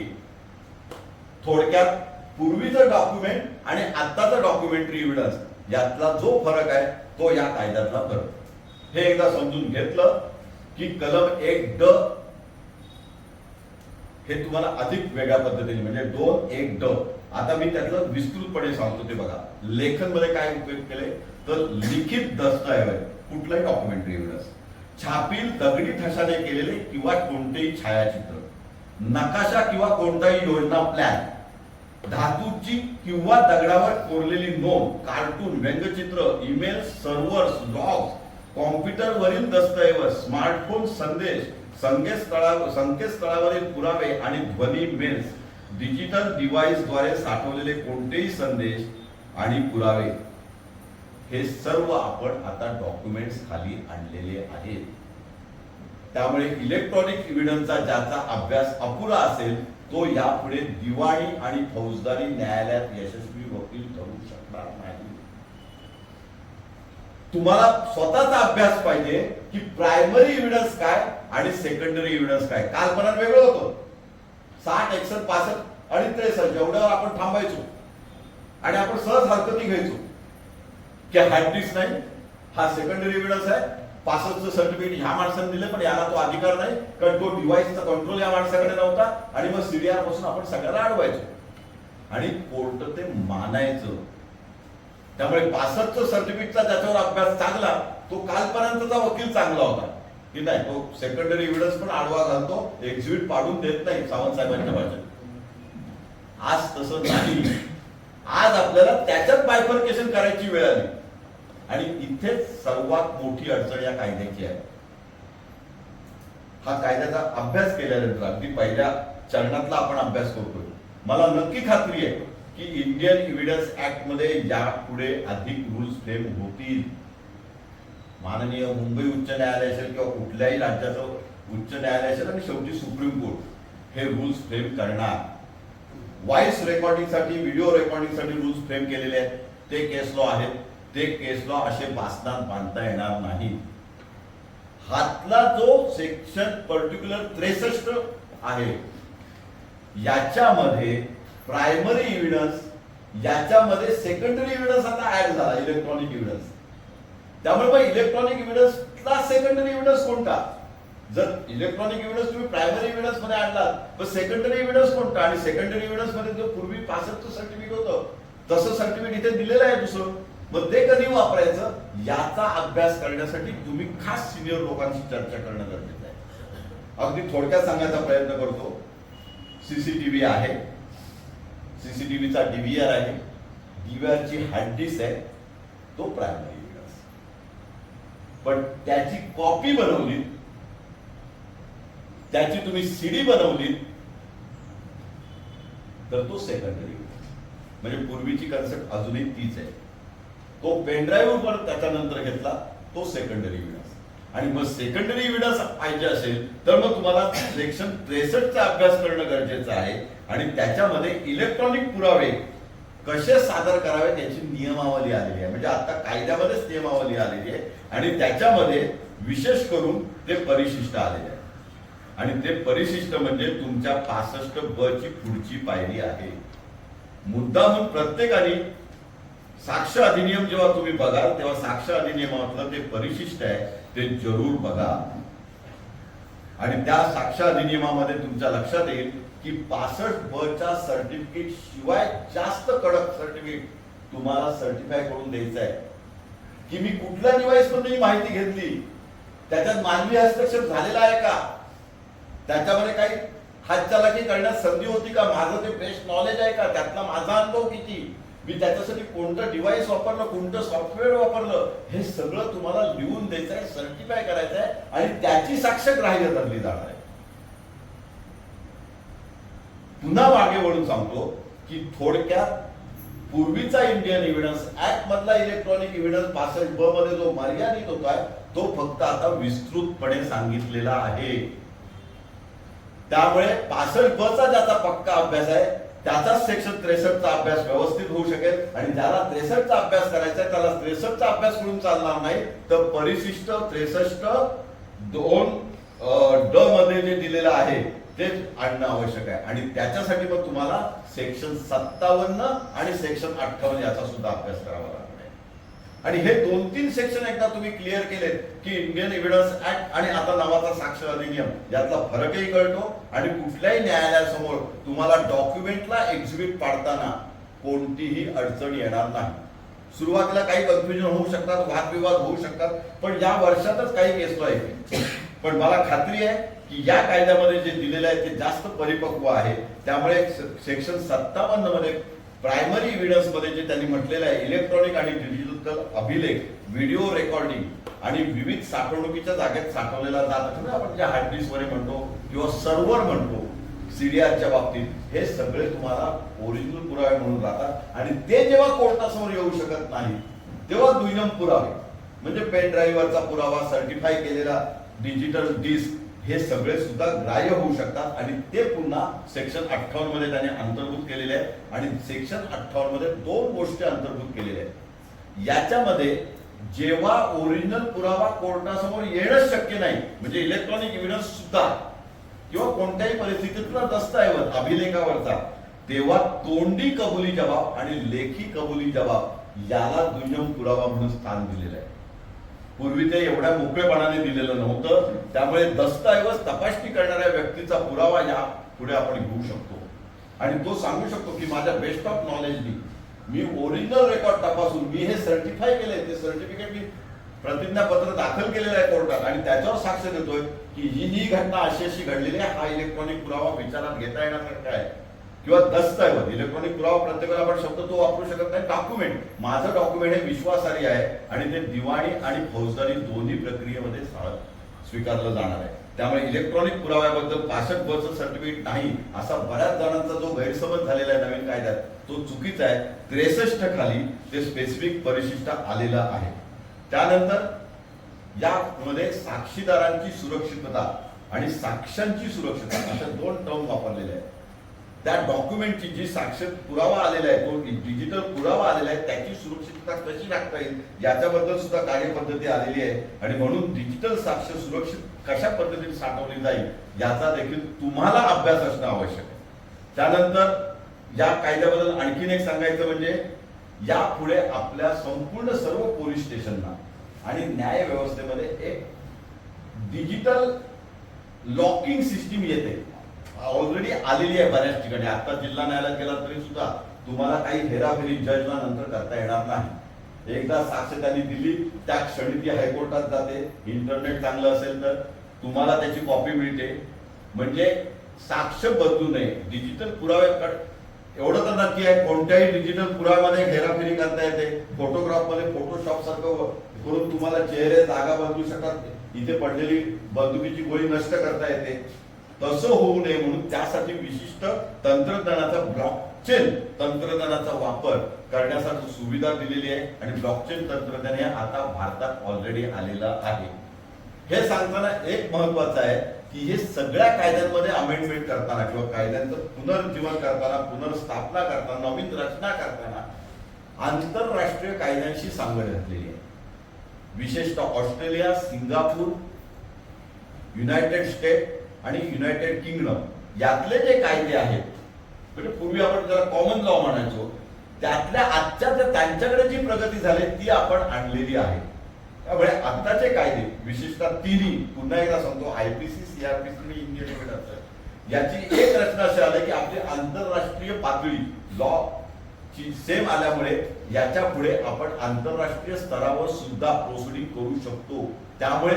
[SPEAKER 2] थोडक्यात पूर्वीचं डॉक्युमेंट आणि आत्ताचं डॉक्युमेंटरी एव्हिडन्स यातला जो फरक आहे तो या कायद्यातला फरक. हे एकदा समजून घेतलं की कलम 1 ड हे तुम्हाला अधिक वेगळ्या पद्धतीने, म्हणजे 2.1 ड, आता मी त्यातलं विस्तृतपणे सांगतो. ते बघा, लेखन मध्ये काय उपयोग केले तर लिखित दस्तऐवज, कुठलाही डॉक्युमेंटरी एव्हिडन्स, छापील दगडी ठशाने केलेले किंवा कोणतेही छायाचित्र, नकाशा किंवा कोणताही योजना प्लॅन, धातूची किंवा दगडावर कोरलेली नोंद, कार्टून, व्यंगचित्र, ईमेल, सर्व्हर्स, लॉग्स, कॉम्प्युटरवरील दस्तऐवज, स्मार्टफोन संदेश संकेतस्थळावरील पुरावे आणि ध्वनी मेल्स डिजिटल डिव्हाइसद्वारे साठवलेले कोणतेही संदेश आणि पुरावे हे सर्व आपण आता डॉक्युमेंट्स खाली आणलेले आहेत. त्यामुळे इलेक्ट्रॉनिक एव्हिडन्सचा ज्याचा अभ्यास अपुरा असेल तो यापुढे दिवाणी आणि फौजदारी न्यायालयात यशस्वी वकील ठरू शकणार नाही. तुम्हाला स्वतःचा अभ्यास पाहिजे की प्रायमरी एव्हिडन्स काय आणि सेकंडरी एव्हिडन्स काय. कालपणात वेगळं होतं. 60, 61, 65 आणि 63 जेवढ्यावर आपण थांबायचो आणि आपण सहज हरकती घ्यायचो की हार्ड डिस्क नाही, हा सेकंडरी एव्हिडन्स आहे, 65चं सर्टिफिकेट ह्या माणसाने दिलं पण याला तो अधिकार नाही कारण तो डिव्हाइसचा कंट्रोल या माणसाकडे नव्हता. आणि मग सीडीआर पासून आपण सगळ्याला अडवायचो आणि कोर्ट ते मानायचं. त्यामुळे 65चं सर्टिफिकेटचा ज्याच्यावर अभ्यास चांगला तो कालपर्यंतचा वकील चांगला होता की नाही, तो सेकंडरी एव्हिडन्स पण आडवा घालतो, एक्झिबिट पाडून देत नाही सावंत साहेबांच्या भाषेत. आज तसं नाही. आज आपल्याला त्याच्यात बायफर्केशन करायची वेळ आली आणि इथेच सर्वात मोठी अडचण या कायद्याची आहे. हा कायद्याचा अभ्यास केल्यानंतर अगदी पहिल्या चरणातला आपण अभ्यास करतोय. मला नक्की खात्री आहे की इंडियन एव्हिडन्स ऍक्ट मध्ये यापुढे अधिक रूल्स फ्रेम होतील. माननीय मुंबई उच्च न्यायालय असेल किंवा कुठल्याही राज्याचं उच्च न्यायालय असेल आणि शेवटी सुप्रीम कोर्ट हे रूल्स फ्रेम करणार. व्हॉइस रेकॉर्डिंगसाठी, व्हिडिओ रेकॉर्डिंगसाठी रूल्स फ्रेम केलेले आहेत. ते केस लॉ आहेत. ते केस लॉ असे बासनात बांधता येणार नाही. हातला जो सेक्शन पर्टिक्युलर 63 आहे याच्यामध्ये प्रायमरी एव्हिडन्स, याच्यामध्ये सेकंडरी एव्हिडन्स आता ऍड झाला, इलेक्ट्रॉनिक एव्हिडन्स. त्यामुळे मग इलेक्ट्रॉनिक एव्हिडन्सला सेकंडरी एव्हिडन्स कोणता? जर इलेक्ट्रॉनिक एव्हिडन्स तुम्ही प्रायमरी एव्हिडन्स मध्ये आणलात तर सेकंडरी एव्हिडन्स कोणता? आणि सेकंडरी एव्हिडन्स मध्ये जो पूर्वी 65चं सर्टिफिकेट होतं तसं सर्टिफिकेट इथे दिलेलं आहे दुसरं. मग ते कधी वापरायचं याचा अभ्यास करण्यासाठी तुम्ही खास सिनियर लोकांशी चर्चा करणं गरजेचं आहे. अगदी थोडक्यात सांगायचा प्रयत्न करतो. सीसीटीव्ही आहे, सीसीटीव्हीचा डीव्हीआर आहे, डीव्हीआरची हार्ड डिस्क आहे, तो प्रायमरी एव्हिडन्स. पण त्याची कॉपी बनवली, त्याची तुम्ही सीडी बनवली तर तो सेकंडरी एव्हिडन्स. म्हणजे पूर्वीची कन्सेप्ट अजूनही तीच आहे. तो पेनड्राईव्ह वर त्याच्यानंतर घेतला तो सेकंडरी एव्हिडन्स. आणि मग सेकंडरी एव्हिडन्स पाहिजे असेल तर मग तुम्हाला सेक्शन 63चा अभ्यास करणं गरजेचं आहे. आणि त्याच्यामध्ये इलेक्ट्रॉनिक पुरावे कसे सादर करावे त्याची नियमावली आलेली आहे. म्हणजे आता कायद्यामध्येच नियमावली आलेली आहे आणि त्याच्यामध्ये विशेष करून ते परिशिष्ट आलेले आहे. आणि ते परिशिष्ट म्हणजे तुमच्या 65 ब ची पुढची पायरी आहे. मुद्दा म्हणून प्रत्येकाने साक्ष अधिनियम जेव्हा तुम्ही बघाल तेव्हा साक्ष अधिनियमातलं ते परिशिष्ट आहे ते जरूर बघा. आणि त्या साक्ष अधिनियमामध्ये तुमच्या लक्षात येईल की 65 ब च्या सर्टिफिकेट शिवाय जास्त कडक सर्टिफिकेट तुम्हाला सर्टिफाय करून द्यायचं आहे. की मी कुठल्या डिव्हाइस मधून माहिती घेतली, त्याच्यात मानवी हस्तक्षेप झालेला आहे का, त्याच्यामध्ये काही हातचलाकी करण्यास संधी होती का, माझं ते बेस्ट नॉलेज आहे का, त्यातला माझा अनुभव किती, मी त्याच्यासाठी कोणतं डिव्हाइस वापरलं, कोणतं सॉफ्टवेअर वापरलं, हे सगळं तुम्हाला लिहून द्यायचं आहे, सर्टिफाय करायचं आहे आणि त्याची साक्ष ग्राह्य धरली जाणार आहे. पुन्हा मागे वळून सांगतो की थोडक्यात पूर्वीचा इंडियन एव्हिडन्स ऍक्ट मधला इलेक्ट्रॉनिक एव्हिडन्स 65 ब मध्ये जो मर्यादित होता तो फक्त आता विस्तृतपणे सांगितलेला आहे. त्यामुळे 65 ब चा ज्याचा पक्का अभ्यास आहे त्याचा सेक्शन 63चा अभ्यास व्यवस्थित होऊ शकेल. आणि ज्याला 63चा अभ्यास करायचा आहे त्याला 63चा अभ्यास करून चालणार नाही तर परिशिष्ट 63(2) ड मध्ये जे दिलेलं आहे ते आणणं आवश्यक आहे. आणि त्याच्यासाठी मग तुम्हाला सेक्शन 57 आणि सेक्शन 58 याचा सुद्धा अभ्यास करावा लागणार आहे. आणि हे 2-3 सेक्शन एकदा तुम्ही क्लिअर केले की इंडियन एव्हिडन्स ऍक्ट आणि आता नावाचा साक्ष अधिनियम यातला फरकही कळतो. आणि कुठल्याही न्यायालयासमोर तुम्हाला डॉक्युमेंटला एक्झिबिट पाडताना कोणतीही अडचण येणार नाही. सुरुवातीला काही कन्फ्युजन होऊ शकतात, वादविवाद होऊ शकतात, पण या वर्षातच काही केस लॉ येते. पण मला खात्री आहे की या कायद्यामध्ये जे दिलेलं आहे ते जास्त परिपक्व आहे. त्यामुळे सेक्शन 57 मध्ये प्रायमरी एव्हिडन्स मध्ये जे त्यांनी म्हटलेलं आहे, इलेक्ट्रॉनिक आणि डिजिटल अभिलेख, व्हिडिओ रेकॉर्डिंग आणि विविध साठवणुकीच्या जागेत साठवलेला जात आपण जे हार्ड डिस्क वर म्हणतो किंवा सर्व्हर म्हणतो सीडीआरच्या बाबतीत, हे सगळे तुम्हाला ओरिजिनल पुरावे म्हणून राहतात. आणि ते जेव्हा कोर्टासमोर येऊ शकत नाही तेव्हा दुय्यम पुरावे म्हणजे पेन ड्राईव्हवरचा पुरावा, सर्टिफाय केलेला डिजिटल डिस्क, हे सगळे सुद्धा ग्राह्य होऊ शकतात. आणि ते पुन्हा सेक्शन 58 मध्ये त्याने अंतर्भूत केलेले आहे. आणि सेक्शन 58 मध्ये 2 गोष्टी अंतर्भूत केलेल्या आहेत. याच्यामध्ये जेव्हा ओरिजिनल पुरावा कोर्टासमोर येणंच शक्य नाही, म्हणजे इलेक्ट्रॉनिक एव्हिडन्स सुद्धा किंवा कोणत्याही परिस्थितीतला दस्तऐवज अभिलेखावरचा, तेव्हा तोंडी कबुली जबाब आणि लेखी कबुली जबाब याला दुय्यम पुरावा म्हणून स्थान दिलेलं आहे. पूर्वी ते एवढ्या मोकळेपणाने दिलेलं नव्हतं. त्यामुळे दस्तऐवज तपासणी करणाऱ्या व्यक्तीचा पुरावा या पुढे आपण घेऊ शकतो आणि तो सांगू शकतो की माझ्या बेस्ट ऑफ नॉलेजनी मी ओरिजिनल रेकॉर्ड तपासून मी हे सर्टिफाय केलंय, ते सर्टिफिकेट मी प्रतिज्ञापत्र दाखल केलेलं आहे कोर्टात आणि त्याच्यावर साक्ष देतोय की ही घटना अशी अशी घडलेली आहे, हा इलेक्ट्रॉनिक पुरावा विचारात घेता येण्यासारखा आहे. किंवा दस्तऐवज, इलेक्ट्रॉनिक पुरावा प्रत्येकाला आपण शब्द तो वापरू शकत नाही. डॉक्युमेंट, माझं डॉक्युमेंट हे विश्वासार्ह आहे आणि ते दिवाणी आणि फौजदारी दोन्ही प्रक्रियेमध्ये स्वीकारलं जाणार आहे. त्यामुळे इलेक्ट्रॉनिक पुराव्याबद्दल 65 सर्टिफिकेट नाही असा बऱ्याच जणांचा जो गैरसमज झालेला आहे नवीन कायद्यात, तो चुकीचा आहे. 63 खाली ते स्पेसिफिक परिशिष्ट आलेलं आहे. त्यानंतर यामध्ये साक्षीदारांची सुरक्षितता आणि साक्ष्यांची सुरक्षितता अशा 2 टर्म वापरलेले आहेत. त्या डॉक्युमेंटची जी साक्ष पुरावा आलेला आहे, तो डिजिटल पुरावा आलेला आहे, त्याची सुरक्षितता कशी राखता येईल याच्याबद्दल सुद्धा कार्यपद्धती आलेली आहे. आणि म्हणून डिजिटल साक्ष सुरक्षित कशा पद्धतीने साठवली जाईल याचा देखील तुम्हाला अभ्यास असणं आवश्यक आहे. त्यानंतर या कायद्याबद्दल आणखीन एक सांगायचं म्हणजे यापुढे आपल्या संपूर्ण सर्व पोलीस स्टेशनला आणि न्याय व्यवस्थेमध्ये एक डिजिटल लॉकिंग सिस्टीम येते, ऑलरेडी आलेली आहे बऱ्याच ठिकाणी. आता जिल्हा न्यायालयात गेला तरी सुद्धा तुम्हाला काही हेराफेरी जजला नंतर करता येणार नाही. एकदा साक्ष त्यांनी दिली त्या क्षणी ती हायकोर्टात जाते. इंटरनेट चांगलं असेल तर तुम्हाला त्याची कॉपी मिळते. म्हणजे साक्ष बदलू नये. डिजिटल पुराव्याकडे एवढं तर नक्की आहे, कोणत्याही डिजिटल पुराव्यामध्ये हेराफेरी करता येते. फोटोग्राफ मध्ये फोटोशॉप सारखं करून तुम्हाला चेहरे जागा बदलू शकतात. इथे पडलेली बंदुकीची गोळी नष्ट करता येते. तसं होऊ नये म्हणून त्यासाठी विशिष्ट तंत्रज्ञानाचा, ब्लॉकचेन तंत्रज्ञानाचा वापर करण्यासाठी सुविधा दिलेली आहे. आणि ब्लॉकचेन तंत्रज्ञान हे आता भारतात ऑलरेडी आलेलं आहे. हे सांगताना एक महत्वाचं आहे की हे सगळ्या कायद्यांमध्ये अमेंडमेंट करताना किंवा कायद्यांचं पुनर्जीवन करताना, पुनर्स्थापना करताना, नवीन रचना करताना आंतरराष्ट्रीय कायद्यांशी सांगड घातलेली आहे. विशेषतः ऑस्ट्रेलिया, सिंगापूर, युनायटेड स्टेट आणि युनायटेड किंगडम यातले जे कायदे आहेत, म्हणजे पूर्वी आपण ज्याला कॉमन लॉ म्हणायचो, त्यातल्या आजच्या त्यांच्याकडे जी प्रगती झाली ती आपण आणलेली आहे. त्यामुळे आताचे कायदे विशेषतः तिन्ही, पुन्हा एकदा सांगतो, आयपीसी, सीआरपीसी आणि इंडियन एव्हिडन्स, याची एक रचना अशी आली की आपली आंतरराष्ट्रीय पातळी लॉ ची सेम आल्यामुळे याच्या पुढे आपण आंतरराष्ट्रीय स्तरावर सुद्धा प्रोसिडिंग करू शकतो. त्यामुळे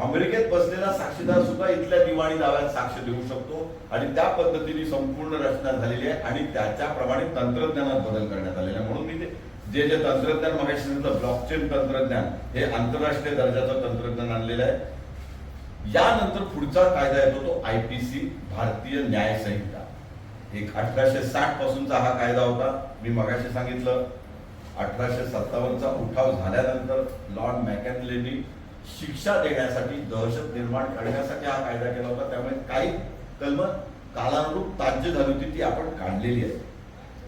[SPEAKER 2] अमेरिकेत बसलेला साक्षीदार सुद्धा इथल्या दिवाणी दाव्यात साक्ष देऊ शकतो. आणि त्या पद्धतीने संपूर्ण रचना झालेली आहे आणि त्याच्याप्रमाणे तंत्रज्ञानात बदल करण्यात आलेला आहे. म्हणून मी जे तंत्रज्ञान मगाशी सांगितलं, ब्लॉकचेन तंत्रज्ञान, हे आंतरराष्ट्रीय दर्जाचं तंत्रज्ञान आणलेलं आहे. यानंतर पुढचा कायदा येतो तो आयपीसी, भारतीय न्याय संहिता. एक 1860 पासूनचा हा कायदा होता. मी मगाशी सांगितलं 1857चा उठाव झाल्यानंतर लॉर्ड मॅकॅनलेनी शिक्षा देण्यासाठी, दहशत निर्माण करण्यासाठी हा कायदा केला होता. त्यामुळे काही कलम कालानुरूप ताज्य झाली होती, ती आपण काढलेली आहे.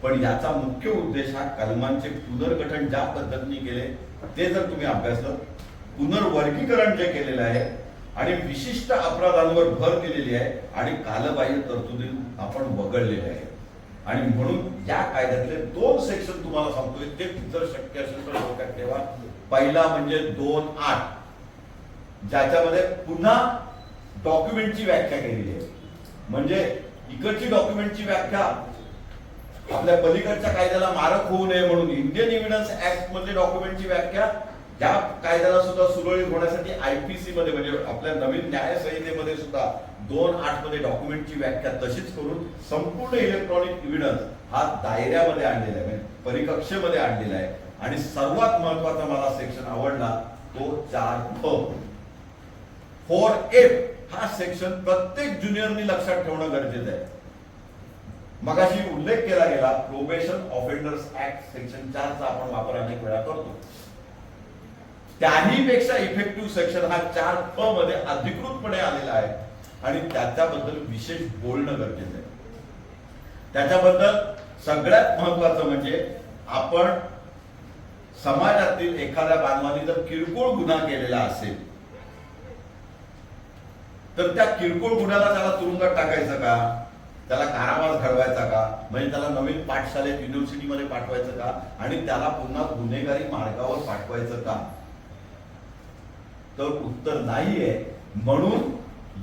[SPEAKER 2] पण याचा मुख्य उद्देश हा कलमांचे पुनर्गठन ज्या पद्धतीने केले ते जर तुम्ही अभ्यासलं, पुनर्वर्गीकरण जे केलेलं आहे आणि विशिष्ट अपराधांवर भर दिलेली आहे आणि कालबाह्य तरतुदी आपण वगळलेले आहे. आणि म्हणून या कायद्यातले 2 सेक्शन तुम्हाला सांगतोय, ते जर शक्य असेल तर डोक्यात ठेवा. पहिला म्हणजे 2.8, ज्याच्यामध्ये पुन्हा डॉक्युमेंटची व्याख्या केलेली आहे. म्हणजे इकडची डॉक्युमेंटची व्याख्या आपल्या पलीकडच्या कायद्याला मारक होऊ नये म्हणून इंडियन एव्हिडन्स ऍक्ट मध्ये डॉक्युमेंटची व्याख्या या कायद्याला सुद्धा सुरळीत होण्यासाठी आयपीसी मध्ये, म्हणजे आपल्या नवीन न्याय संहितेमध्ये सुद्धा 2.8 मध्ये डॉक्युमेंटची व्याख्या तशीच करून संपूर्ण इलेक्ट्रॉनिक एव्हिडन्स हा दायऱ्यामध्ये आणलेला आहे, म्हणजे परिकक्षेमध्ये आणलेला आहे. आणि सर्वात महत्वाचा मला सेक्शन आवडला तो 4F हा सेक्शन प्रत्येक ज्युनियरनी लक्षात ठेवणं गरजेचं आहे. मगाशी उल्लेख केला गेला प्रोबेशन ऑफेंडर्स ऍक्ट सेक्शन 4चा आपण वापर अनेक वेळा करतो. त्याही पेक्षा इफेक्टिव्ह सेक्शन हा 4F मध्ये अधिकृतपणे आलेला आहे आणि त्याच्याबद्दल विशेष बोलणं गरजेचं आहे. त्याच्याबद्दल सगळ्यात महत्वाचं म्हणजे आपण समाजातील एखाद्या बांधवानी जर किरकोळ गुन्हा केलेला असेल तर त्या किरकोळ गुन्ह्याला त्याला तुरुंगात टाकायचं का, त्याला कारावास घडवायचा का, म्हणजे त्याला नवीन पाठशाळेत युनिव्हर्सिटीमध्ये पाठवायचं का आणि त्याला पुन्हा गुन्हेगारी मार्गावर पाठवायचं का, तर उत्तर नाहीये. म्हणून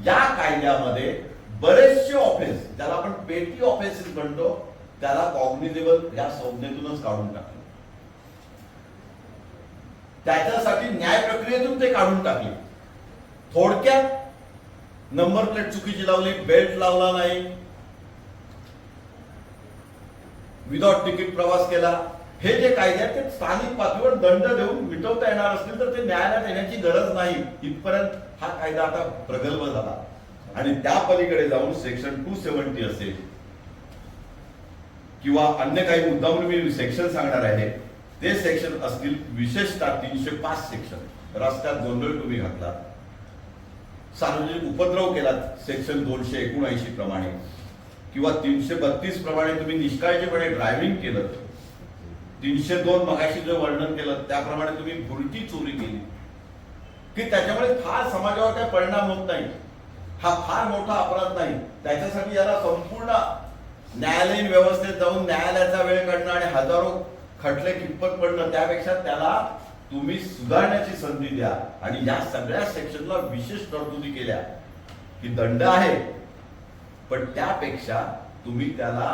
[SPEAKER 2] या कायद्यामध्ये बरेचसे ऑफेन्स ज्याला आपण पेटी ऑफेन्सेस म्हणतो त्याला कॉग्निझेबल या संज्ञेतूनच काढून टाकले. त्याच्यासाठी न्याय प्रक्रियेतून ते काढून टाकले. थोडक्यात नंबर प्लेट चुकीची लावली, बेल्ट लावला नाही, विदाउट तिकीट प्रवास केला, हे जे कायदे आहेत ते स्थानिक पातळीवर दंड देऊन मिटवता येणार असतील तर ते न्यायालयात येण्याची गरज नाही. इथपर्यंत हा कायदा आता प्रगल्भ झाला. आणि त्या पलीकडे जाऊन सेक्शन 270 असेल किंवा अन्य काही मुद्दामून मी सेक्शन सांगणार आहे ते सेक्शन असतील. विशेषतः 305 सेक्शन, रस्त्यात गोंधळ तुम्ही घातला, सार्वजनिक उपद्रव केला सेक्शन 279 प्रमाणे, किंवा 332 प्रमाणे तुम्ही निष्काळजीपणे ड्रायव्हिंग केलं, 302 मगाशी जे वर्णन केलं त्याप्रमाणे तुम्ही भुरटी चोरी केली, की त्याच्यामुळे फार समाजावर काही परिणाम होत नाही, हा फार मोठा अपराध नाही. त्याच्यासाठी याला संपूर्ण न्यायालयीन व्यवस्थेत जाऊन न्यायालयाचा वेळ काढणं आणि हजारो खटले कितपत पडणं, त्यापेक्षा त्याला तुम्ही सुधारण्याची संधी द्या. आणि या सगळ्या सेक्शनला विशेष तरतुदी केल्या की दंड आहे, पण त्यापेक्षा तुम्ही त्याला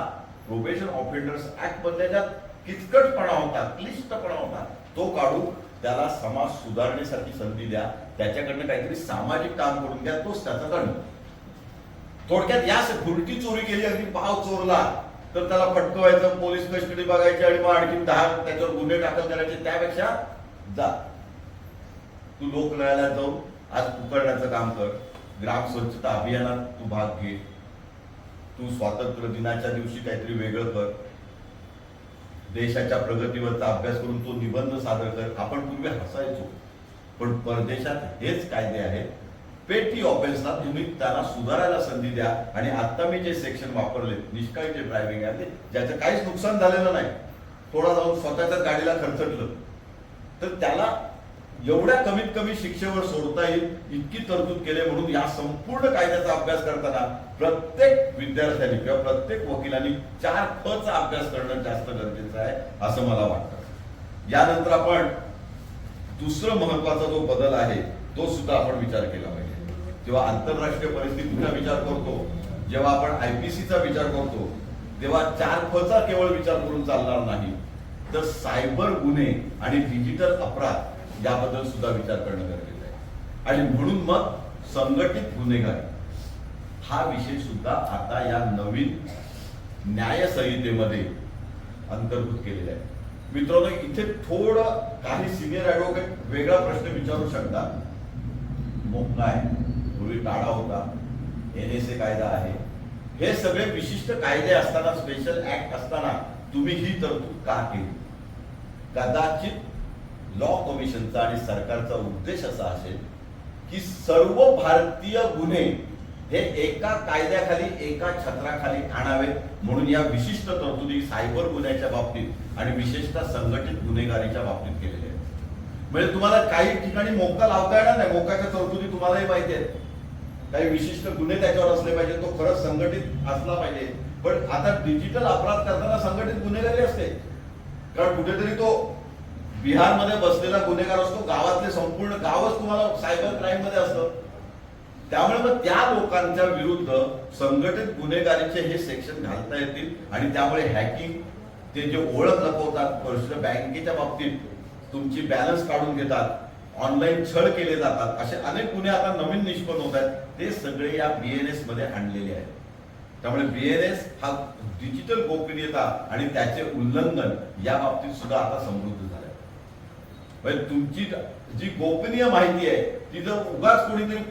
[SPEAKER 2] प्रोबेशन ऑफेंडर्स ऍक्ट मधल्या ज्या किचकटपणा होता, क्लिष्टपणा होता, तो काढून त्याला समाज सुधारण्यासाठी संधी द्या. त्याच्याकडनं काहीतरी सामाजिक काम करून घ्या, तोच त्याचा दंड. थोडक्यात या भुरटी चोरी केली, अगदी पाव चोरला तर त्याला फटकवायचं, पोलीस कस्टडी बघायची आणि मग आणखी 10 त्याच्यावर गुन्हे दाखल करायचे. त्यापेक्षा जा तू लोक न्यायालयात जाऊन आज उकळण्याचं काम कर, ग्राम स्वच्छता अभियानात तू भाग घे, तू स्वातंत्र्य दिनाच्या दिवशी काहीतरी वेगळं कर, देशाच्या प्रगतीवरचा अभ्यास करून तो निबंध सादर कर. आपण पूर्वी हसायचो, पण परदेशात हेच कायदे आहेत. पेटी ऑफेन्सला तुम्ही त्यांना सुधारायला संधी द्या. आणि आता मी जे सेक्शन वापरले, निष्काळजी ड्रायव्हिंग आहे, ज्याचं काहीच नुकसान झालेलं नाही, थोडा जाऊन स्वतःच्याच गाडीला खरचटलं तर त्याला एवढ्या कमीत कमी शिक्षेवर सोडता येईल इतकी तरतूद केले. म्हणून या संपूर्ण कायद्याचा अभ्यास करताना प्रत्येक विद्यार्थ्यांनी किंवा प्रत्येक वकिलांनी 4F चा अभ्यास करणं जास्त गरजेचं आहे असं मला वाटतं. यानंतर आपण दुसरं महत्वाचा जो बदल आहे तो सुद्धा आपण विचार केला पाहिजे. जेव्हा आंतरराष्ट्रीय परिस्थितीचा विचार करतो, जेव्हा आपण IPCचा विचार करतो, तेव्हा 4F चा केवळ विचार करून चालणार नाही, तर सायबर गुन्हे आणि डिजिटल अपराध याबद्दल सुद्धा विचार करणं गरजेचं आहे. आणि म्हणून मग संघटित गुन्हेगारी हा विषय सुद्धा आता या नवीन न्याय संहितेमध्ये अंतर्भूत केलेला आहे. मित्रांनो, इथे थोडं काही सिनियर ऍडव्होकेट वेगळा प्रश्न विचारू शकतात. मग काय पूर्वी टाळा होता, NSA कायदा आहे, हे सगळे विशिष्ट कायदे असताना, स्पेशल ऍक्ट असताना तुम्ही ही तरतूद का केली? कदाचित लॉ कमिशनचा आणि सरकारचा उद्देश असा असेल की सर्व भारतीय गुन्हे हे एका कायद्याखाली, एका छत्राखाली आणावेत. म्हणून या विशिष्ट तरतुदी सायबर गुन्ह्याच्या बाबतीत आणि विशेषतः संघटित गुन्हेगारीच्या बाबतीत केलेल्या आहेत. म्हणजे तुम्हाला काही ठिकाणी मोका लावता येणार नाही. मोकाच्या तरतुदी तुम्हालाही माहिती आहेत, काही विशिष्ट गुन्हे त्याच्यावर असले पाहिजे, तो खरंच संघटित असला पाहिजे. पण आता डिजिटल अपराध करताना संघटित गुन्हेगारी असते, कारण कुठेतरी तो बिहारमध्ये बसलेला गुन्हेगार असतो, गावातले संपूर्ण गावच तुम्हाला सायबर क्राईम मध्ये असतं. त्यामुळे मग त्या लोकांच्या विरुद्ध संघटित गुन्हेगारीचे हे सेक्शन घालता येतील. आणि त्यामुळे हॅकिंग, ते जे ओळख लपवतात, बँकेच्या बाबतीत तुमची बॅलन्स काढून घेतात, ऑनलाईन छळ केले जातात, असे अनेक गुन्हे आता नवीन निष्पन्न होत आहेत. ते सगळे या BNS मध्ये आणलेले आहेत. त्यामुळे BNS हा डिजिटल गोपनीयता आणि त्याचे उल्लंघन या बाबतीत सुद्धा आता समृद्ध झालाय. म्हणजे तुमची जी गोपनीय माहिती आहे ती जर उगाच कोणीतरी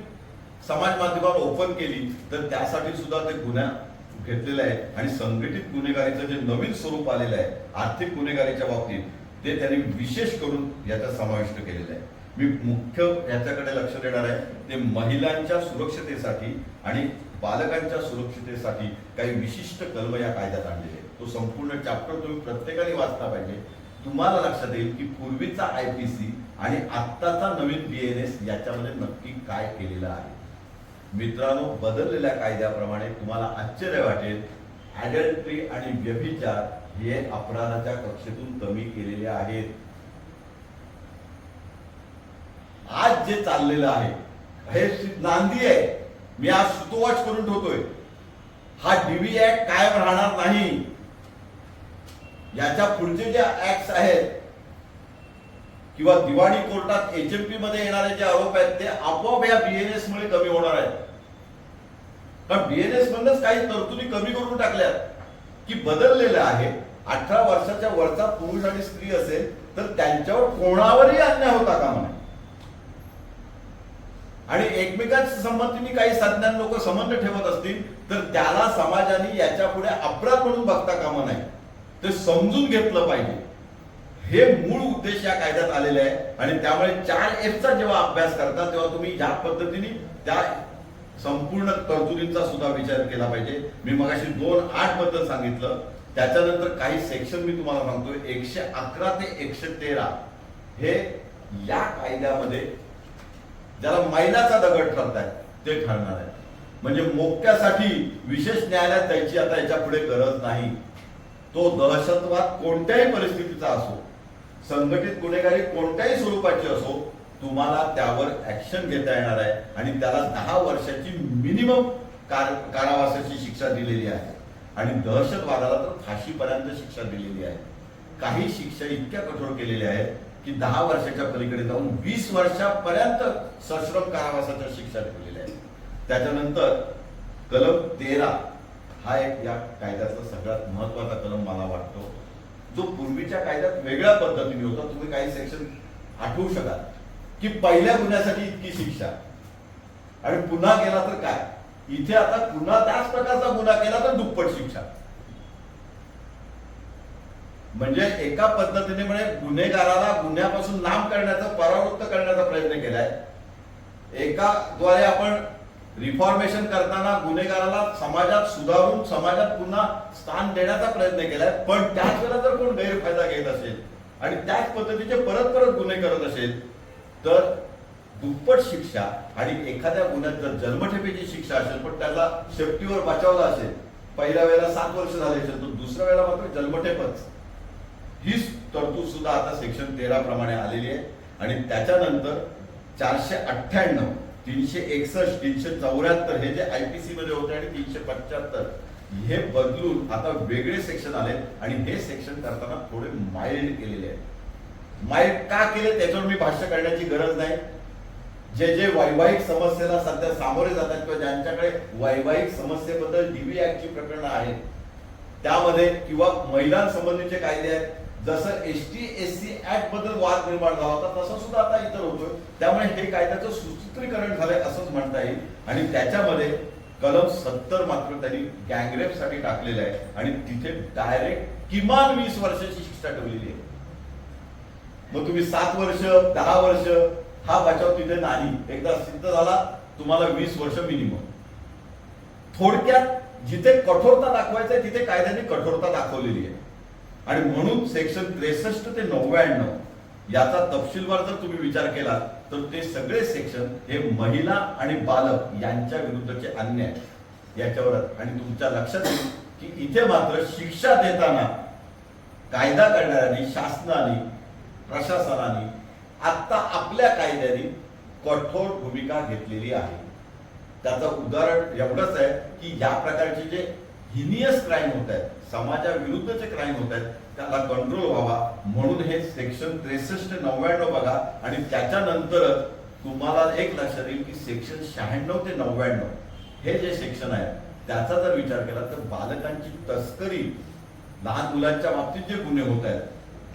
[SPEAKER 2] समाज माध्यमावर ओपन केली तर त्यासाठी सुद्धा ते गुन्हा घेतलेला आहे. आणि संघटित गुन्हेगारीचं जे नवीन स्वरूप आलेलं आहे आर्थिक गुन्हेगारीच्या बाबतीत ते त्यांनी विशेष करून याचा समाविष्ट केलेला आहे. मी मुख्य याच्याकडे लक्ष देणार आहे ते महिलांच्या सुरक्षतेसाठी आणि बालकांच्या सुरक्षतेसाठी काही विशिष्ट कलम या कायद्यात आणलेले आहेत. तो संपूर्ण चॅप्टर तुम्ही प्रत्येकाने वाचला पाहिजे. तुम्हाला लक्षात येईल की पूर्वीचा IPC आणि आत्ताचा नवीन BNS याच्यामध्ये नक्की काय केलेलं आहे. मित्रांनो, बदललेल्या कायद्याप्रमाणे तुम्हाला आश्चर्य वाटेल, ॲडल्ट्री आणि व्यभिचार हे अपराधाच्या कक्षेतून कमी केलेले आहेत. आज जे चाललेलं आहे हे नांदी आहे. मी आज सुतोवाच करून ठेवतोय, हा DV ऍक्ट कायम राहणार नाही. याच्या पुढचे जे ऍक्ट आहेत किंवा दिवाणी कोर्टात HMP मध्ये येणारे जे आरोप आहेत ते आपोआप या BNS मुळे कमी होणार आहेत. कारण BNS मधूनच काही तरतुदी कमी करून टाकल्यात की बदललेलं आहे. 18 वर्षाच्या वरचा पुरुष आणि स्त्री असेल तर त्यांच्यावर कोणावरही अन्याय होता कामा नये. आणि एकमेकांच्या संमतीने काही संज्ञान लोक संबंध ठेवत असतील तर त्याला समाजाने याच्या पुढे अपराध म्हणून बघता कामा नाही. ते समजून घेतलं पाहिजे. हे मूळ उद्देश या कायद्यात आलेले आहे. आणि त्यामुळे 4F चा जेव्हा अभ्यास करता तेव्हा तुम्ही ज्या पद्धतीने त्या संपूर्ण तरतुदींचा सुद्धा विचार केला पाहिजे. मी मगाशी 2(8) बद्दल सांगितलं. त्याच्यानंतर काही सेक्शन मी तुम्हाला सांगतोय. 111 ते 113 हे या कायद्यामध्ये ज्याला मैलाचा दगड ठरताय ते ठरणार आहे. म्हणजे मोक्यासाठी विशेष न्यायालयात जायची आता याच्या पुढे गरज नाही. तो दहशतवाद कोणत्याही परिस्थितीचा असो, संघटित गुन्हेगारी कोणत्याही स्वरूपाची असो, तुम्हाला त्यावर ऍक्शन घेता येणार आहे. आणि त्याला 10 वर्षाची मिनिमम कारावासाची शिक्षा दिलेली आहे. आणि दहशतवादाला तर फाशीपर्यंत शिक्षा दिलेली आहे. काही शिक्षा इतक्या कठोर केलेल्या आहेत की 10 वर्षाच्या पलीकडे जाऊन 20 वर्षापर्यंत सश्रम कारावासाच्या शिक्षा ठेवलेल्या आहेत. त्याच्यानंतर कलम 13 हा एक या कायद्याचा सगळ्यात महत्वाचा कलम मला वाटतो, जो पूर्वीच्या कायद्यात वेगळ्या पद्धतीने होता. तुम्ही काही सेक्शन आठवू शकाल की पहिल्या गुन्ह्यासाठी इतकी शिक्षा आणि पुन्हा केला तर काय. इथे आता पुन्हा त्याच प्रकारचा गुन्हा केला तर दुप्पट शिक्षा. म्हणजे एका पद्धतीने म्हणजे गुन्हेगाराला गुन्ह्यापासून लांब करण्याचा, परावृत्त करण्याचा प्रयत्न केलाय. एका द्वारे आपण रिफॉर्मेशन करताना गुन्हेगाराला समाजात सुधारून समाजात पुन्हा स्थान देण्याचा प्रयत्न केलाय. पण त्याच वेळेला जर कोण गैरफायदा घेत असेल आणि त्याच पद्धतीचे परत परत गुन्हे करत असेल तर दुप्पट शिक्षा. आणि एखाद्या गुन्ह्यात जर जन्मठेपेची शिक्षा असेल पण त्याला शेपटीवर बचावला असेल, पहिल्या वेळेला 7 वर्ष झाले असेल तर दुसऱ्या वेळेला मात्र जन्मठेपच. ही तरतूद सुद्धा आता सेक्शन 13 प्रमाणे आलेली आहे. आणि त्याच्यानंतर 498, 361, 374 हे जे IPC मध्ये होते आणि 375 हे बदलून आता वेगळे सेक्शन आले. आणि हे सेक्शन करताना थोडे माइल्ड केलेले आहेत. माइल्ड का केले त्याच्यावर मी भाष्य करण्याची गरज नाही. जे जे वैवाहिक समस्येला सध्या सामोरे जातात किंवा ज्यांच्याकडे वैवाहिक समस्येबद्दल DV ऍक्टची प्रकरणं आहेत त्यामध्ये किंवा महिलांसंबंधीचे कायदे आहेत, जसं ST/SC ऍक्ट बद्दल वाद निर्माण झाला होता तसं सुद्धा आता इतर होतोय. त्यामुळे हे कायद्याचं सुसूत्रीकरण झालंय असंच म्हणता येईल. आणि त्याच्यामध्ये कलम 70 मात्र त्यांनी गँगरेप साठी टाकलेलं आहे आणि तिथे डायरेक्ट किमान 20 वर्षाची शिक्षा ठेवलेली आहे. मग तुम्ही 7 वर्ष 10 वर्ष हा बचाव तिथे नाही. एकदा सिद्ध झाला तुम्हाला 20 वर्ष मिनिमम. थोडक्यात जिथे कठोरता दाखवायचंय तिथे कायद्याने कठोरता दाखवलेली आहे. आणि म्हणून सेक्शन 63 ते 99 याचा तपशीलवार जर तुम्ही विचार केला तर ते सगळे सेक्शन हे महिला आणि बालक यांच्या विरुद्धचे अन्याय याच्यावर. आणि तुमच्या लक्षात येईल की इथे मात्र शिक्षा देताना कायदा करणाऱ्यांनी, शासनाने, प्रशासनाने आता आपल्या कायद्याने कठोर भूमिका घेतलेली आहे. त्याचं उदाहरण एवढंच आहे की या प्रकारचे जे हिनियस क्राईम होत आहेत, समाजाविरुद्धचे क्राईम होत आहेत, त्याला कंट्रोल व्हावा म्हणून हे सेक्शन 63 ते 99 बघा. आणि त्याच्यानंतर तुम्हाला एक लक्षात येईल की सेक्शन 96 ते 99 हे जे सेक्शन आहे त्याचा जर विचार केला तर बालकांची तस्करी, लहान मुलांच्या बाबतीत जे गुन्हे होत आहेत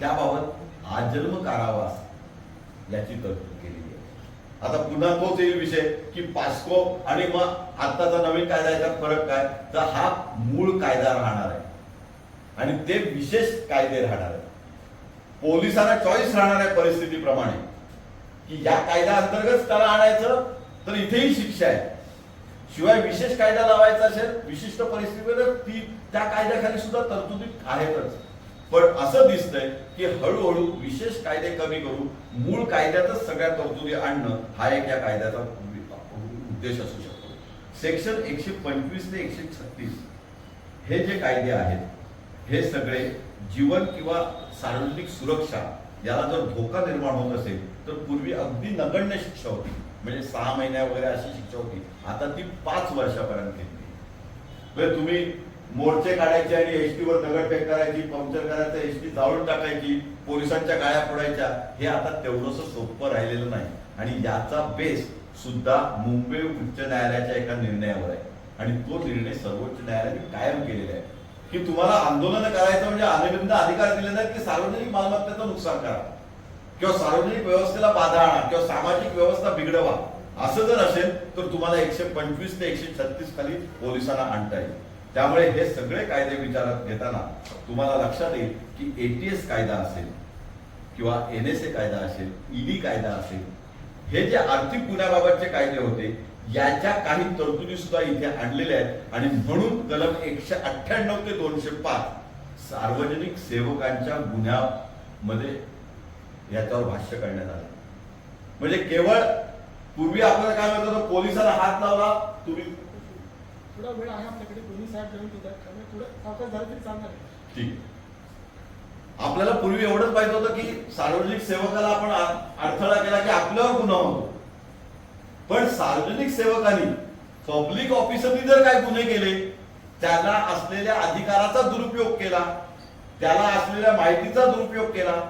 [SPEAKER 2] त्याबाबत आजन्म कारावास याची तरतूद केलेली आहे. आता पुन्हा तोच येईल विषय की पास्को आणि मग आत्ताचा नवीन कायदा याच्यात फरक काय, तर हा मूळ कायदा राहणार आहे आणि ते विशेष कायदे राहणार आहेत. पोलिसांना चॉईस राहणार आहे परिस्थितीप्रमाणे की या कायद्या अंतर्गत त्याला आणायचं तर इथेही शिक्षा आहे, शिवाय विशेष कायदा लावायचा असेल विशिष्ट परिस्थितीवर ती त्या कायद्याखाली सुद्धा तरतुदी आहेतच. पण असं दिसतंय की हळूहळू विशेष कायदे कमी करून मूळ कायद्यातच सगळ्या तरतुदी आणणं हा एक या कायद्याचा उद्देश असू शकतो. सेक्शन 125 ते 136 हे जे कायदे आहेत हे सगळे जीवन किंवा सार्वजनिक सुरक्षा याला जर धोका निर्माण होत असेल तर पूर्वी अगदी नगण्य शिक्षा होती, म्हणजे 6 महिन्या वगैरे अशी शिक्षा होती. आता ती 5 वर्षापर्यंत घेतली. म्हणजे तुम्ही मोर्चे काढायचे आणि एसटी वर दगडफेक करायची, पंक्चर करायचं, एसटी जाळून टाकायची, पोलिसांच्या गाड्या फोडायच्या, हे आता तेवढंसं सोपं राहिलेलं नाही. आणि याचा बेस सुद्धा मुंबई उच्च न्यायालयाच्या एका निर्णयावर आहे आणि तो निर्णय सर्वोच्च न्यायालयाने कायम केलेला आहे की तुम्हाला आंदोलन करायचं म्हणजे अनिबंध अधिकार दिले नाहीत की सार्वजनिक मालमत्तेचं नुकसान करा किंवा सार्वजनिक व्यवस्थेला बाधा आणा किंवा सामाजिक व्यवस्था बिघडवा. असं जर असेल तर तुम्हाला 125 ते 136 खाली पोलिसांना आणता येईल. त्यामुळे हे सगळे कायदे विचारात घेताना तुम्हाला लक्षात येईल की एटीएस कायदा असेल किंवा NSA कायदा असेल, ED कायदा असेल, हे जे आर्थिक गुन्ह्याबाबतचे कायदे होते याच्या काही तरतुदी सुद्धा इथे आणलेल्या आहेत. आणि म्हणून कलम 198 ते 205 सार्वजनिक सेवकांच्या गुन्ह्यामध्ये याच्यावर भाष्य करण्यात आलं. म्हणजे केवळ पूर्वी आपल्याला काय म्हणत होतं, पोलिसांना हात लावला तुम्ही
[SPEAKER 3] थोडा वेळ आहे आपल्याकडे, दोन्ही साहेब जॉईन होतात त्यामुळे थोडं सावकाश झालं तरी चालणार आहे.
[SPEAKER 2] ठीक. आपल्याला पूर्वी एवढंच पाहिजे होतं की सार्वजनिक सेवकाला आपण अडथळा केला की आपल्यावर गुन्हा होतो. पण सार्वजनिक सेवकांनी, पब्लिक ऑफिसरनी जर काय गुन्हे केले, त्याला असलेल्या अधिकाराचा दुरुपयोग केला, त्याला असलेल्या माहितीचा दुरुपयोग केला,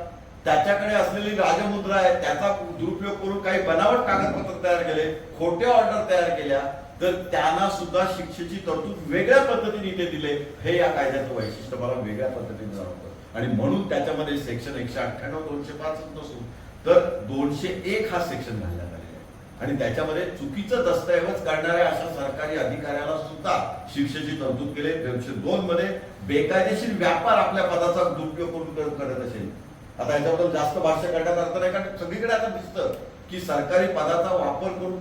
[SPEAKER 2] त्याच्याकडे असलेली राजमुद्रा आहे त्याचा दुरुपयोग करून काही बनावट कागदपत्र तयार केले, खोटे ऑर्डर तयार केल्या, तर त्यांना सुद्धा शिक्षेची तरतूद वेगळ्या पद्धतीने इथे दिले. हे या कायद्याचं वैशिष्ट्य मला वेगळ्या पद्धतीने जाणवतं. आणि म्हणून त्याच्यामध्ये सेक्शन 198, 205 नसून तर 201 हा सेक्शन घालण्यात आलेला आहे. आणि त्याच्यामध्ये चुकीचं दस्तऐवज करणाऱ्या अशा सरकारी अधिकाऱ्याला सुद्धा शिक्षेची तरतूद केली. 202 मध्ये बेकायदेशीर व्यापार आपल्या पदाचा दुरुपयोग करून करत असेल. आता याच्याबद्दल जास्त भाष्य करण्यात अर्थ नाही, कारण सगळीकडे आता दिसतं की सरकारी पदाचा वापर करून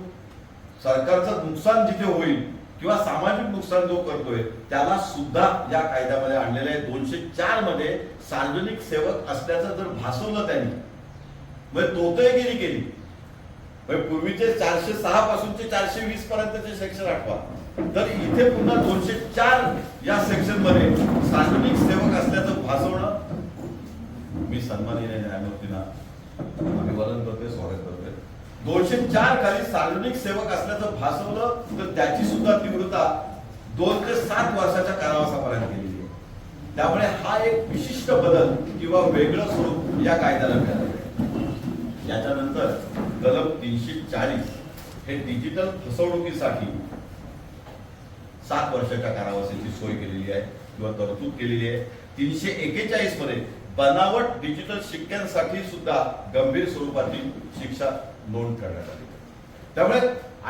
[SPEAKER 2] सरकारचं नुकसान जिथे होईल किंवा सामाजिक नुकसान जो करतोय त्याला सुद्धा या कायद्यामध्ये आणलेलं आहे. 204 मध्ये सार्वजनिक सेवक असल्याचं जर भासवलं त्यांनी, म्हणजे तोतयगिरी केली, म्हणजे पूर्वीचे 406 पासूनचे 420 पर्यंतचे सेक्शन आठवा, तर इथे पुन्हा 204 या सेक्शन मध्ये सार्वजनिक सेवक असल्याचं भासवणं, मी सन्माननीय न्यायमूर्तींना अभिवादन करतोय, स्वागत करतोय. 204 खाली सार्वजनिक सेवक असल्याचं भासवलं तर त्याची सुद्धा तीव्रता 2 ते 7 वर्षाच्या कारावासापर्यंत गेलेली आहे. त्यामुळे हा एक विशिष्ट बदल किंवा वेगळं स्वरूप या कायद्याला मिळालं. याच्यानंतर कलम 340 हे डिजिटल फसवणुकीसाठी 7 वर्षाच्या कारावासाची सोय केलेली आहे किंवा तरतूद केलेली आहे. 341 मध्ये बनावट डिजिटल शिक्क्यांसाठी सुद्धा गंभीर स्वरूपाची शिक्षा नोंद करण्यात आली. त्यामुळे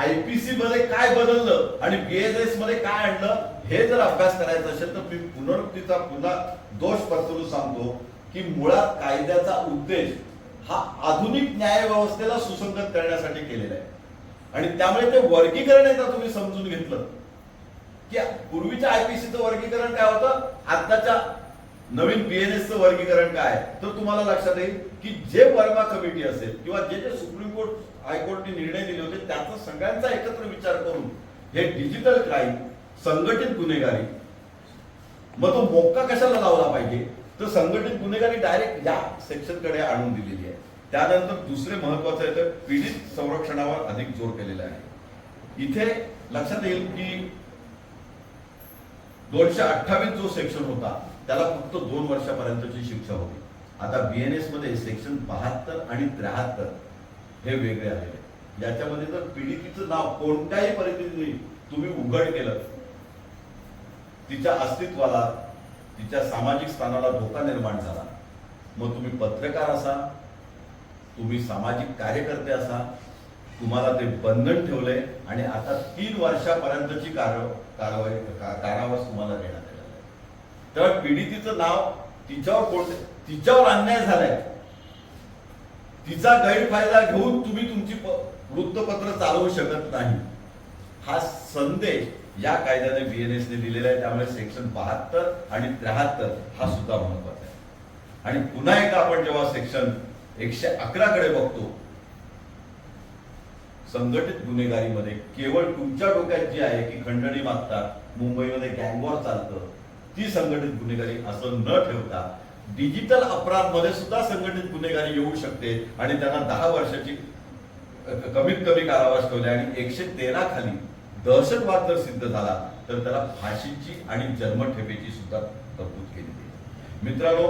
[SPEAKER 2] IPC मध्ये काय बदललं आणि BNS मध्ये काय आणलं हे जर अभ्यास करायचा असेल तर मी पुनरुक्तीचा पुन्हा दोष पत्करून सांगतो की मुळात कायद्याचा उद्देश हा आधुनिक न्याय व्यवस्थेला सुसंगत करण्यासाठी केलेला आहे. आणि त्यामुळे ते वर्गीकरण एकदा तुम्ही समजून घेतलं की पूर्वीच्या IPCचं वर्गीकरण काय होतं, आताच्या नवीन BNSचं वर्गीकरण काय, तर तुम्हाला लक्षात येईल की जे वर्मा कमिटी असेल किंवा जे जे सुप्रीम कोर्ट, हायकोर्टने निर्णय दिले होते त्याचा सगळ्यांचा एकत्र विचार करून हे डिजिटल क्राईम, संघटित गुन्हेगारी, मग तो मोक्का कशाला लावला पाहिजे, तर संघटित गुन्हेगारी डायरेक्ट या सेक्शन कडे आणून दिलेली आहे. त्यानंतर दुसरे महत्वाचं आहे तर पीडित संरक्षणावर अधिक जोर केलेला आहे. इथे लक्षात येईल की 228 जो सेक्शन होता त्याला फक्त 2 वर्षापर्यंतची शिक्षा होती. आता BNS मध्ये सेक्शन 72 आणि 73 हे वेगळे आलेले. याच्यामध्ये जर पीडितीचं नाव कोणत्याही परिस्थितीत तुम्ही उघड केलं तिच्या अस्तित्वाला, तिच्या सामाजिक स्थानाला धोका निर्माण झाला, मग तुम्ही पत्रकार असा, तुम्ही सामाजिक कार्यकर्ते असा, तुम्हाला ते बंधन ठेवले आणि आता 3 वर्षापर्यंतची कारावास तुम्हाला देण्यात आलेला आहे. तर पीडितेचं नाव तिच्यावर अन्याय झालाय, तिचा गैरफायदा घेऊन तुम्ही तुमची वृत्तपत्र चालवू शकत नाही, हा संदेश या कायद्याने BNS ने दिलेला आहे. त्यामुळे सेक्शन 72 आणि 73 हा सुद्धा महत्वाचा आहे. आणि पुन्हा एकदा आपण जेव्हा सेक्शन 111 कडे बघतो, संघटित गुन्हेगारीमध्ये केवळ तुमच्या डोक्यात जी आहे की खंडणी मागतात, मुंबईमध्ये गँगवॉर चालतं, ती संघटित गुन्हेगारी असं न ठेवता डिजिटल अपराध मध्ये सुद्धा संघटित गुन्हेगारी येऊ शकते आणि त्यांना 10 वर्षाची कमीत कमी कारावास ठेवले आणि 113 खाली दहशतवाद जर सिद्ध झाला तर त्याला फाशीची आणि जन्मठेपेची सुद्धा तरतूद केली आहे. मित्रांनो,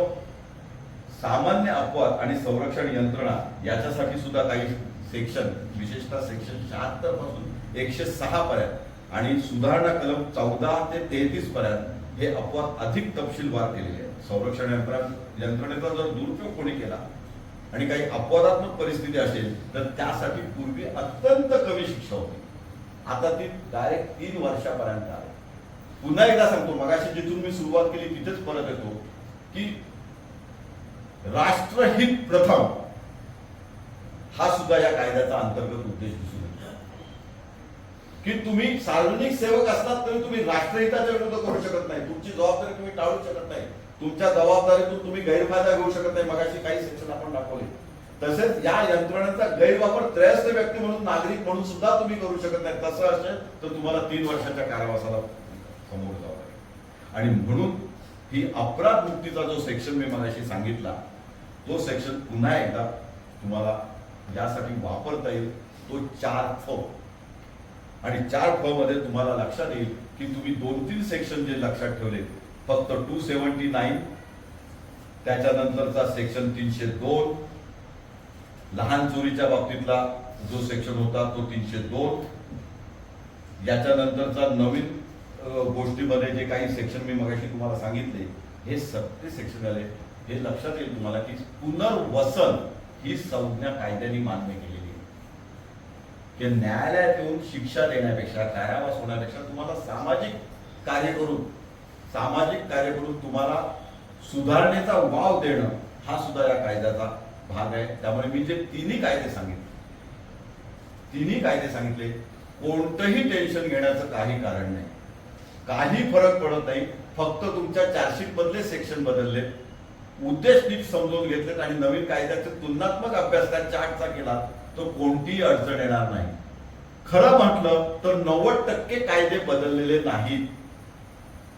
[SPEAKER 2] सामान्य अपवाद आणि संरक्षण यंत्रणा याच्यासाठी सुद्धा काही सेक्शन, विशेषतः सेक्शन 76 पासून 106 पर्यंत आणि सुधारणा कलम 14 ते 33 पर्यंत हे अपवाद अधिक तपशीलवार केलेले आहेत. संरक्षण यंत्रणेचा जर दुरुपयोग कोणी केला आणि काही अपवादात्मक परिस्थिती असेल तर त्यासाठी पूर्वी अत्यंत कमी शिक्षा होती, आता ती डायरेक्ट 3 वर्षापर्यंत आहे. पुन्हा एकदा सांगतो, मगाशी जिथून मी सुरुवात केली तिथेच परत येतो की राष्ट्रहित प्रथम हा सुद्धा या कायद्याचा अंतर्गत उद्देश दिसून येतो की तुम्ही सार्वजनिक सेवक असतात तरी तुम्ही राष्ट्रहिताच्या विरुद्ध करू शकत नाही, तुमची जबाबदारी तुम्ही टाळू शकत नाही, तुमच्या जबाबदारीतून तुम्ही गैरफायदा घेऊ शकत नाही. मगाशी काही सेक्शन आपण दाखवले. तसेच या यंत्रणेचा गैरवापर त्रयस्थ व्यक्ती म्हणून, नागरिक म्हणून सुद्धा तुम्ही करू शकत नाही. तसं असेल तर तुम्हाला 3 वर्षाच्या कारावासाला समोर जावं लागेल. आणि म्हणून ही अपराध मुक्तीचा जो सेक्शन मी मगाशी सांगितला, तो सेक्शन पुन्हा एकदा तुम्हाला यासाठी वापरता येईल. तो 4F आणि 4F मध्ये तुम्हाला लक्षात येईल की तुम्ही 2-3 सेक्शन जे लक्षात ठेवले, फक्त 279, त्याच्यानंतरचा सेक्शन 302, लहान चोरीच्या बाबतीतला जो सेक्शन होता तो 302, याच्यानंतरचा नवीन गोष्टीमध्ये जे काही सेक्शन मी मगाशी तुम्हाला सांगितले, हे सगळे सेक्शन आले. हे लक्षात येईल तुम्हाला की पुनर्वसन ही संज्ञा कायद्याने मान्य केलेली आहे की न्यायालयात येऊन शिक्षा देण्यापेक्षा, कारावास होण्यापेक्षा तुम्हाला सामाजिक कार्य करून तुम्हाला सुधारणेचा वाव देणं हा सुद्धा या कायद्याचा भाग आहे. त्यामुळे मी जे तिन्ही कायदे सांगितले, कोणतंही टेन्शन घेण्याचं काही कारण नाही, काही फरक पडत नाही. फक्त तुमच्या चार्जशीट मधले सेक्शन बदलले, उद्देश नीट समजून घेतलेत आणि नवीन कायद्याचा तुलनात्मक अभ्यास त्या चार्टचा केला तर कोणतीही अडचण येणार नाही. खरं म्हटलं तर 90% कायदे बदललेले नाहीत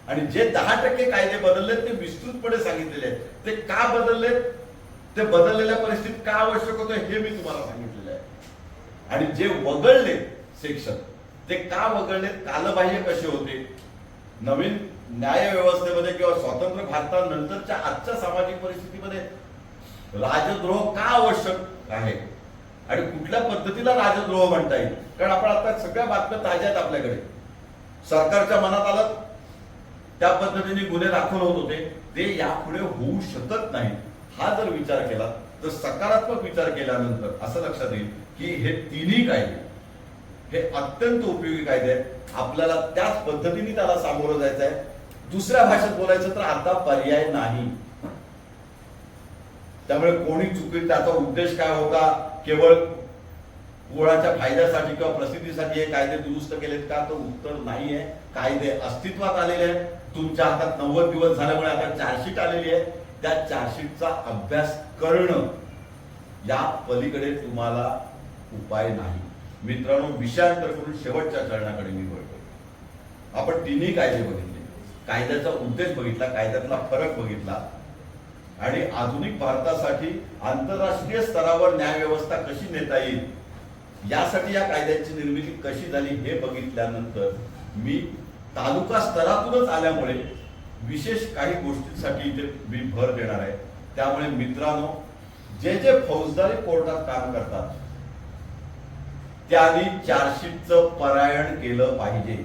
[SPEAKER 2] आणि जे 10% कायदे बदलले ते विस्तृतपणे सांगितलेले आहेत. ते का बदलले, ते बदललेल्या परिस्थितीत का आवश्यक होतं हे मी तुम्हाला सांगितलेलं आहे. आणि जे वगळले सेक्शन ते का वगळले, कालबाह्य कसे होते, नवीन न्याय व्यवस्थेमध्ये किंवा स्वतंत्र भारतानंतरच्या आजच्या सामाजिक परिस्थितीमध्ये राजद्रोह का आवश्यक आहे आणि कुठल्या पद्धतीला राजद्रोह म्हणता येईल. कारण आपण आता सगळ्या बातम्या ताज्या आहेत आपल्याकडे. सरकारच्या मनात आलं त्या पद्धतीने गुन्हे दाखल होत होते, ते यापुढे होऊ शकत नाही. हा जर विचार केला तर सकारात्मक विचार केल्यानंतर असं लक्षात येईल की हे तिन्ही कायदे हे अत्यंत उपयोगी कायदे आहेत. आपल्याला त्याच पद्धतीने त्याला सामोरं जायचं आहे. दुसऱ्या भाषेत बोलायचं तर आता पर्याय नाही. त्यामुळे कोणी चुकील, त्याचा उद्देश काय होता, केवळ कोणाच्या फायद्यासाठी किंवा प्रसिद्धीसाठी हे कायदे दुरुस्त केलेत का, तर उत्तर नाहीये. कायदे अस्तित्वात आलेले आहेत. तुमच्या हातात 90 दिवस झाल्यामुळे आता चार्जशीट आलेली आहे. त्या चार्जशीटचा अभ्यास करणं, या पलीकडे तुम्हाला उपाय नाही. मित्रांनो, विषयांतर करून शेवटच्या चरणाकडे मी वळतो. आपण तिन्ही कायदे बघितले, कायद्याचा उद्देश बघितला, कायद्यातला फरक बघितला आणि आधुनिक भारतासाठी आंतरराष्ट्रीय स्तरावर न्याय व्यवस्था कशी नेता येईल यासाठी या कायद्याची निर्मिती कशी झाली हे बघितल्यानंतर मी तालुका स्तरातूनच आल्यामुळे विशेष काही गोष्टींसाठी इथे मी भर देणार आहे. त्यामुळे मित्रांनो, जे जे फौजदारी कोर्टात काम करतात त्यांनी चार्जशीटचं पारायण केलं पाहिजे.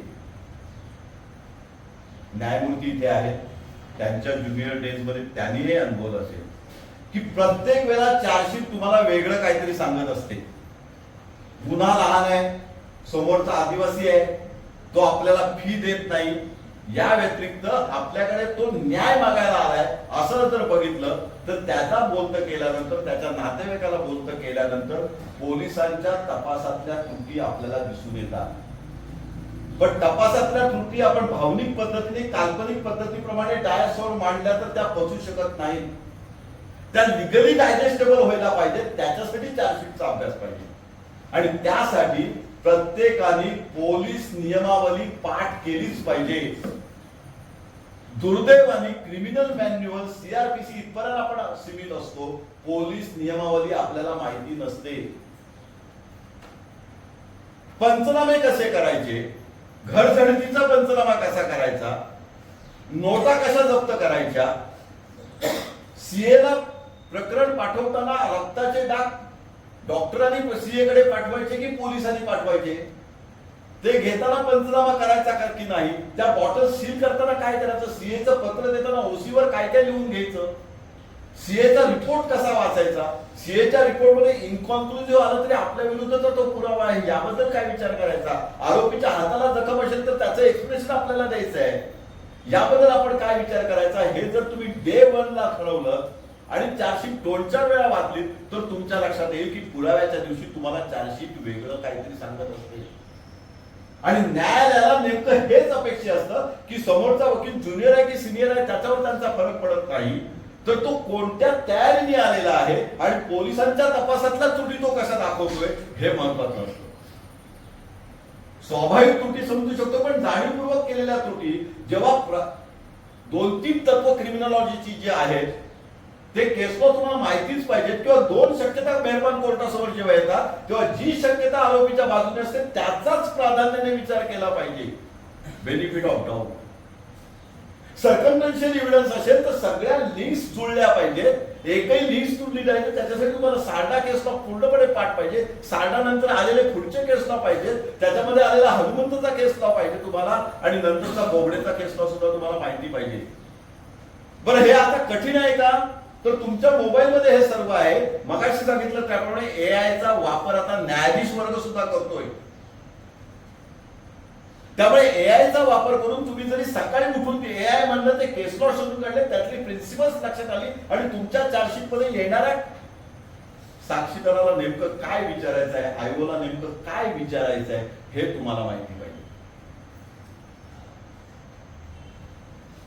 [SPEAKER 2] न्यायमूर्ती इथे आहेत, त्यांच्या ज्युनियर डेजमध्ये त्यांनी हे अनुभवलं असेल की प्रत्येक वेळा चार्जशीट तुम्हाला वेगळं काहीतरी सांगत असते. गुन्हा लहान आहे, समोरचा आदिवासी आहे, तो आपल्याला फी देत नाही, या व्यतिरिक्त आपल्याकडे तो न्याय मागायला आलाय असं जर बघितलं तर त्याचा बोलतं केल्यानंतर, त्याच्या नातेवाईकाला बोलतं केल्यानंतर पोलिसांच्या तपासातल्या त्रुटी आपल्याला दिसून येतात. पण तपासातल्या त्रुटी आपण भावनिक पद्धतीने, काल्पनिक पद्धतीप्रमाणे डायसवर मांडल्या तर त्या पचू शकत नाहीत. त्या लिगली डायजेस्टेबल व्हायला पाहिजे, त्याच्यासाठी चार्जशीटचा अभ्यास पाहिजे. आणि त्यासाठी प्रत्येकाने पोलीस नियमावली पाठ केलीच पाहिजे. दुर्दैवाने क्रिमिनल मॅन्युअल, सीआरपीसी इथपर्यंत आपण सीमित असतो, पोलीस नियमावली आपल्याला माहिती नसते. पंचनामे कसे करायचे, घर झडतीचा पंचनामा कसा करायचा, नोटा कशा जप्त करायच्या, सीएला प्रकरण पाठवताना रक्ताचे डाग डॉक्टरांनी सीए कडे पाठवायचे की पोलिसांनी पाठवायचे, ते घेताना पंचनामा करायचा का की नाही, त्या बॉटल सील करताना काय करायचं, सीएचं पत्र देताना ओसीवर काय काय लिहून घ्यायचं, सीएचा रिपोर्ट कसा वाचायचा, सीएच्या रिपोर्टमध्ये इनकॉन्क्लुसिव्ह आलं तरी आपल्या विरुद्धचा तो पुरावा आहे याबद्दल काय विचार करायचा, आरोपीच्या हाताला जखम असेल तर त्याचं एक्सप्रेशन आपल्याला द्यायचं आहे, याबद्दल आपण काय विचार करायचा. हे जर तुम्ही डे 1 ला ठरवलं आणि चार्जशीट 2-4 वेळा वाचली तर तुमच्या लक्षात येईल की पुराव्याच्या दिवशी तुम्हाला चार्जशीट वेगळं काहीतरी सांगत असते. आणि न्यायालयाला नेमकं हेच अपेक्षा असतं की समोरचा वकील ज्युनियर आहे की सिनियर आहे त्याच्यावर त्यांचा फरक पडत नाही, तर तो कोणत्या तयारीने आलेला आहे आणि पोलिसांच्या तपासातला त्रुटी तो कसा दाखवतोय हे महत्वाचं असतं. स्वाभाविक त्रुटी समजू शकतो, पण जाणीवपूर्वक केलेल्या त्रुटी जेव्हा 2-3 तत्व क्रिमिनॉलॉजीची जी आहेत ते केसला तुम्हाला माहितीच पाहिजे, किंवा 2 शक्यता मेहरबान कोर्टासमोर जेव्हा येतात तेव्हा जी शक्यता आरोपीच्या बाजूने असते त्याचाच प्राधान्याने विचार केला पाहिजे. बेनिफिट ऑफ डाऊट, सर्कमस्टन्शियल एव्हिडन्स असेल तर सगळ्या लिंक्स जुळल्या पाहिजे. एकही लिंक्स तुटली नाही तर त्याच्यासाठी तुम्हाला सारडा केसला पूर्णपणे पाठ पाहिजे, सारडा नंतर आलेले पुढचे केसला पाहिजे, त्याच्यामध्ये आलेला हनुमंतचा केसला पाहिजे तुम्हाला, आणि नंतरचा बोबडेचा केसला सुद्धा तुम्हाला माहिती पाहिजे. बरं, हे आता कठीण आहे का, तर तुमच्या मोबाईलमध्ये हे सर्व आहे. मगाशी सांगितलं त्याप्रमाणे एआयचा वापर आता न्यायाधीश वर्ग सुद्धा करतोय. त्यामुळे एआयचा वापर करून तुम्ही जरी सकाळी उठून एआय म्हणलं ते केस लॉ शोधून काढले, त्यातली प्रिन्सिपल्स लक्षात आली आणि तुमच्या चार्जशीट मध्ये येणाऱ्या साक्षीदाराला नेमकं काय विचारायचं आहे, आयोला नेमकं काय विचारायचं आहे हे तुम्हाला माहिती पाहिजे.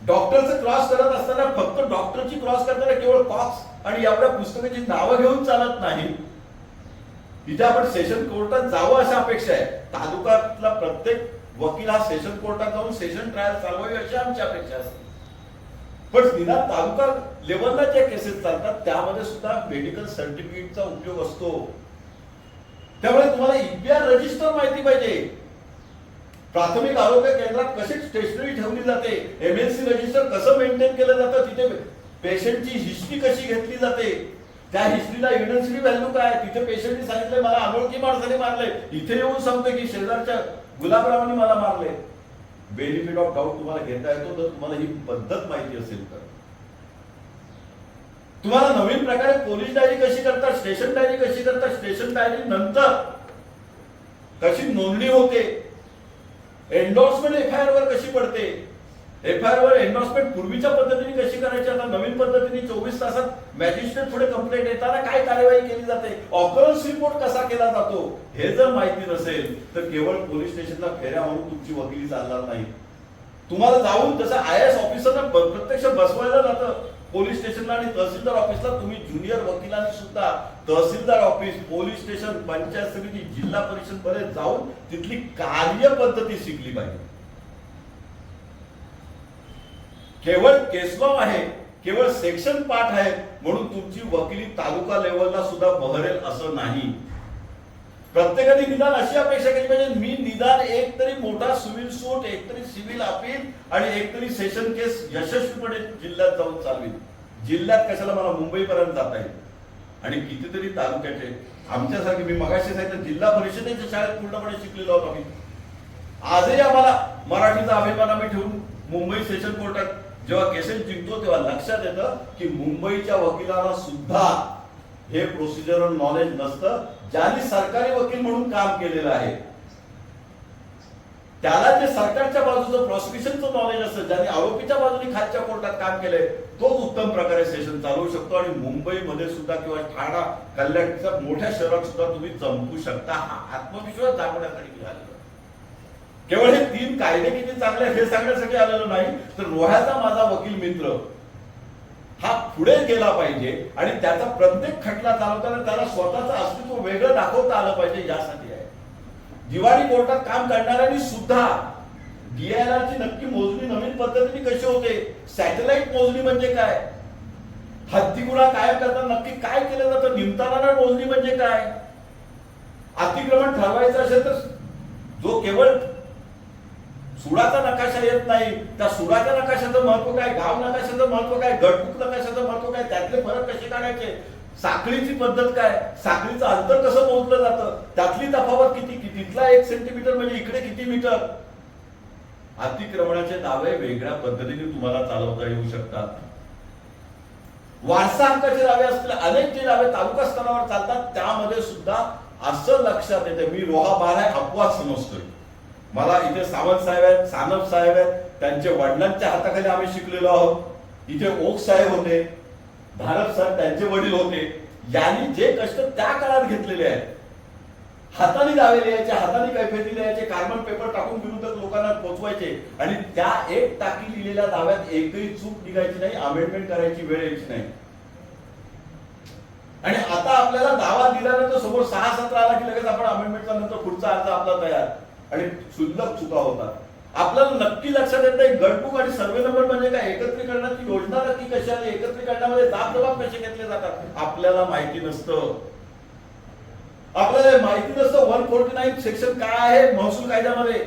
[SPEAKER 2] डॉक्टरचं क्रॉस करत असताना फक्त डॉक्टरची क्रॉस करताना केवळ कॉक्स आणि एवढ्या पुस्तकाची नावं घेऊन चालत नाही. इथे आपण सेशन कोर्टात जावं अशा अपेक्षा आहे. तालुक्यातला प्रत्येक वकील हा सेशन कोर्टात जाऊन सेशन ट्रायल चालवावी अशी आमची अपेक्षा असते. पण निदान तालुका लेवलला ज्या केसेस चालतात त्यामध्ये सुद्धा मेडिकल सर्टिफिकेटचा उपयोग असतो. त्यामुळे तुम्हाला ईपीआर रजिस्टर माहिती पाहिजे. प्राथमिक आरोग्य केंद्रात कशी स्टेशनरी ठेवली जाते, एमएलसी रजिस्टर कसं मेंटेन केलं जातं, तिथे पेशंटची हिस्ट्री कशी घेतली जाते, त्या हिस्ट्रीला इव्हिडन्सची व्हॅल्यू काय, तिथे पेशंटने सांगितलंय मला अनोळखी माणसाने मारले, इथे येऊन सांगतोय की शेजारच्या गुलाबरावांनी मला मारले. बेनिफिट ऑफ डाऊट तुम्हाला घेता येतो जर तुम्हाला ही पद्धत माहिती असेल तर. तुम्हाला नवीन प्रकारे पोलीस डायरी कशी करतात, स्टेशन डायरी कशी करतात, स्टेशन डायरी नंतर कशी नोंदणी होते, एन्डोर्समेंट एफआयआर वर कशी पडते, एफआयआर वर एन्डोर्समेंट पूर्वीच्या पद्धतीने कशी करायची, आता नवीन पद्धतीने 24 तासात मॅजिस्ट्रेट पुढे कंप्लेंट येताना काय कार्यवाही केली जाते, ऑकरन्स रिपोर्ट कसा केला जातो, हे जर माहिती नसेल तर केवळ पोलीस स्टेशनला फेऱ्या म्हणून तुमची वकिली चालणार नाही. तुम्हाला जाऊन जसं आयएएस ऑफिसरला प्रत्यक्ष बसवायला जातं पोलीस स्टेशनला आणि तहसीलदार ऑफिसला, तुम्ही ज्युनियर वकिलांनी सुद्धा तहसीलदार ऑफिस, पोलीस स्टेशन, पंचायत समिती, जिल्हा परिषद मध्ये जाऊन तिथली कार्यपद्धती शिकली पाहिजे. केवळ केस लॉ आहे, केवळ सेक्शन पाठ आहे म्हणून तुमची वकिली तालुका लेवलला सुद्धा बहरेल असं नाही. प्रत्येकाने निदान अशी अपेक्षा केली पाहिजे, मी निदान एक तरी मोठा सिव्हिल सूट, एक तरी सिव्हिल अपील आणि एक तरी सेशन केस यशस्वीपणे जिल्ह्यात जाऊन चालवी. जिल्ह्यात कशाला, मला मुंबईपर्यंत जाता येईल आणि कितीतरी तालुक्याचे आमच्यासारखे, मी मगाशी सांगितलं जिल्हा परिषदेच्या शाळेत पूर्णपणे शिकलेलो आहोत आम्ही. आजही आम्हाला मराठीचा अभिमान आम्ही ठेवून मुंबई सेशन कोर्टात जेव्हा केसेस जिंकतो तेव्हा लक्षात येतं की मुंबईच्या वकिलांना सुद्धा हे प्रोसिजरल नॉलेज नसतं. ज्यांनी सरकारी वकील म्हणून काम केलेलं आहे त्याला जे सरकारच्या बाजूचं प्रॉसिक्युशनचं नॉलेज असतं, ज्यांनी आरोपीच्या बाजूने खालच्या कोर्टात काम केलंय तोच उत्तम प्रकारे सेशन चालवू शकतो. आणि मुंबईमध्ये सुद्धा किंवा ठाणा कल्याणच्या मोठ्या शहरात सुद्धा तुम्ही चमकू शकता. हा आत्मविश्वास दाखवण्यासाठी आलेलो. केवळ हे 3 कायदे किती चांगले हे सांगण्यासाठी आलेलो नाही, तर रोह्याचा माझा वकील मित्र हा पुढे गेला पाहिजे आणि त्याचा प्रत्येक खटला चालवताना त्याला स्वतःचं अस्तित्व वेगळं दाखवता आलं पाहिजे यासाठी आहे. दिवाणी कोर्टात काम करणाऱ्यांनी सुद्धा DIR ची नक्की मोजणी नवीन पद्धतीने कशी होते, सॅटेलाइट मोजणी म्हणजे काय, हत्तीगुन्हा कायम करताना नक्की काय केलं जातं, निमताना मोजणी म्हणजे काय, अतिक्रमण ठरवायचं असेल तर जो केवळ सुडाचा नकाशा येत नाही त्या सुडाच्या नकाशाचं महत्व काय, गाव नकाशाचं महत्व काय, गटबुक नकाशाचं महत्व काय, त्यातले फरक कसे काढायचे, साखळीची पद्धत काय, साखळीचं अंतर कसं मोजलं जातं, त्यातली तफावत किती, तिथला 1 सेंटीमीटर म्हणजे इकडे किती मीटर. अतिक्रमणाचे दावे वेगळ्या पद्धतीने तुम्हाला चालवता येऊ शकतात. वारसा हक्काचे दावे असतील अनेक जे दावे तालुका स्तरावर चालतात त्यामध्ये सुद्धा असं लक्षात येते. मी रोहा बारा अपवाद समजतोय. मला इथे सावंत साहेब आहेत, सानप साहेब आहेत, त्यांच्या वडिलांच्या हाताखाली आम्ही शिकलेलो आहोत. इथे ओक साहेब होते, भारत सर त्यांचे वडील होते. यांनी जे कष्ट त्या काळात घेतलेले आहेत, हाताने दावे लिहायचे, हाताने कैफियती लिहायचे, कार्बन पेपर टाकून विरुद्ध लोकांना पोहोचवायचे आणि त्या 1 टाकी लिहिलेल्या दाव्यात एकही चूक निघायची नाही, अमेंडमेंट करायची वेळ यायची नाही. आणि आता आपल्याला दावा दिल्यानंतर समोर 6-7 आला की लगेच आपण अमेंडमेंटचा नंतर पुढचा अर्ज आपला तयार आणि शुल्लक चुका होतात. आपल्याला नक्की लक्षात येत नाही गटबुक आणि सर्वे नंबर म्हणजे काय, एकत्रीकरणाची योजना नक्की कशी आली, एकत्रीकरणामध्ये जबाब कसे घेतले जातात आपल्याला माहिती नसतं. आपल्याला माहिती नसतं 149 सेक्शन काय आहे महसूल कायद्यामध्ये.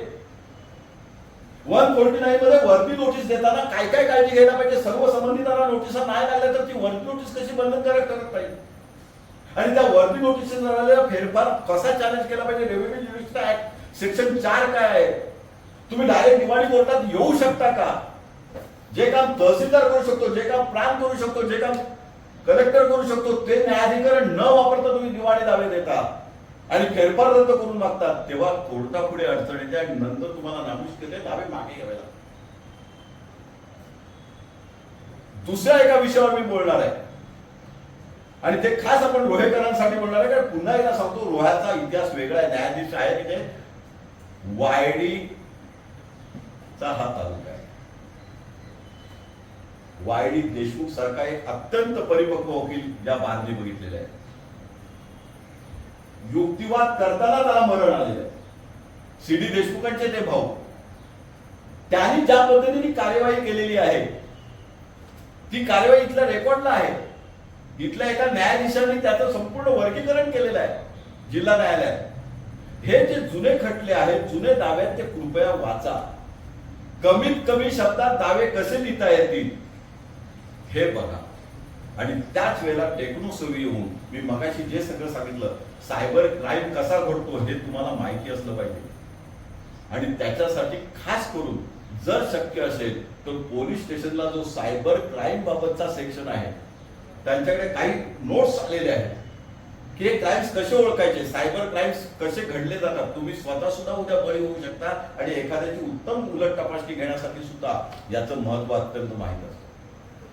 [SPEAKER 2] 149 मध्ये वर्दी नोटीस देताना काय काय काळजी घ्यायला पाहिजे, सर्व संबंधितांना नोटिसा नाही लागल्या तर ती वर्दी नोटीस कशी बंधनकारक करत पाहिजे आणि त्या वर्दी नोटीस फेरफार कसा चॅलेंज केला पाहिजे. रेव्हेन्यू ज्युडिशल ऍक्ट सेक्शन 4 काय आहे, तुम्ही डायरेक्ट दिवाणी कोर्टात येऊ शकता का, जे काम तहसीलदार करू शकतो, जे काम प्रांत करू शकतो, जे काम कलेक्टर करू शकतो ते न्यायाधिकरण न वापरता तुम्ही दिवाणी दावे देता आणि फेरफार रद्द करून मागतात, तेव्हा कोर्टापुढे अडचण येते आणि नंतर तुम्हाला नामुष्कीचे दावे मागे घ्यावे लागतात. दुसऱ्या एका विषयावर मी बोलणार आहे आणि ते खास आपण रोहेकरांसाठी बोलणार आहे, कारण पुन्हा एकदा सांगतो रोह्याचा इतिहास वेगळा आहे. न्यायाधीश आहे तिथे वायडीचा हा तालुका आहे. वायडी देशमुख सारखा एक अत्यंत परिपक्व वकील या बारने बघितलेला आहे. युक्तिवाद करताना त्याला मरण आलेलं आहे. CD देशमुखांचे ते भाऊ, त्यांनी ज्या पद्धतीने कार्यवाही केलेली आहे ती कार्यवाही इथल्या रेकॉर्डला आहे. इथल्या एका न्यायाधीशांनी त्याचं संपूर्ण वर्गीकरण केलेलं आहे जिल्हा न्यायालयात. हे जे जुने खटले आहेत, जुने दावे आहेत, ते कृपया वाचा. कमीत कमी शब्दात दावे कसे लिहिता येतील हे बघा आणि त्याच वेळेला टेक्नोसवी येऊन मी मगाशी जे सगळं सांगितलं, सायबर क्राईम कसा घडतो हे तुम्हाला माहिती असलं पाहिजे आणि त्याच्यासाठी खास करून जर शक्य असेल तर पोलीस स्टेशनला जो सायबर क्राईम बाबतचा सेक्शन आहे त्यांच्याकडे काही नोट्स आलेले आहेत की हे क्राईम्स कसे ओळखायचे, सायबर क्राईम्स कसे घडले जातात. तुम्ही स्वतः सुद्धा उद्या बळी होऊ शकता आणि एखाद्याची उत्तम उलट तपासणी घेण्यासाठी सुद्धा याचं महत्व अत्यंत माहीत असतं.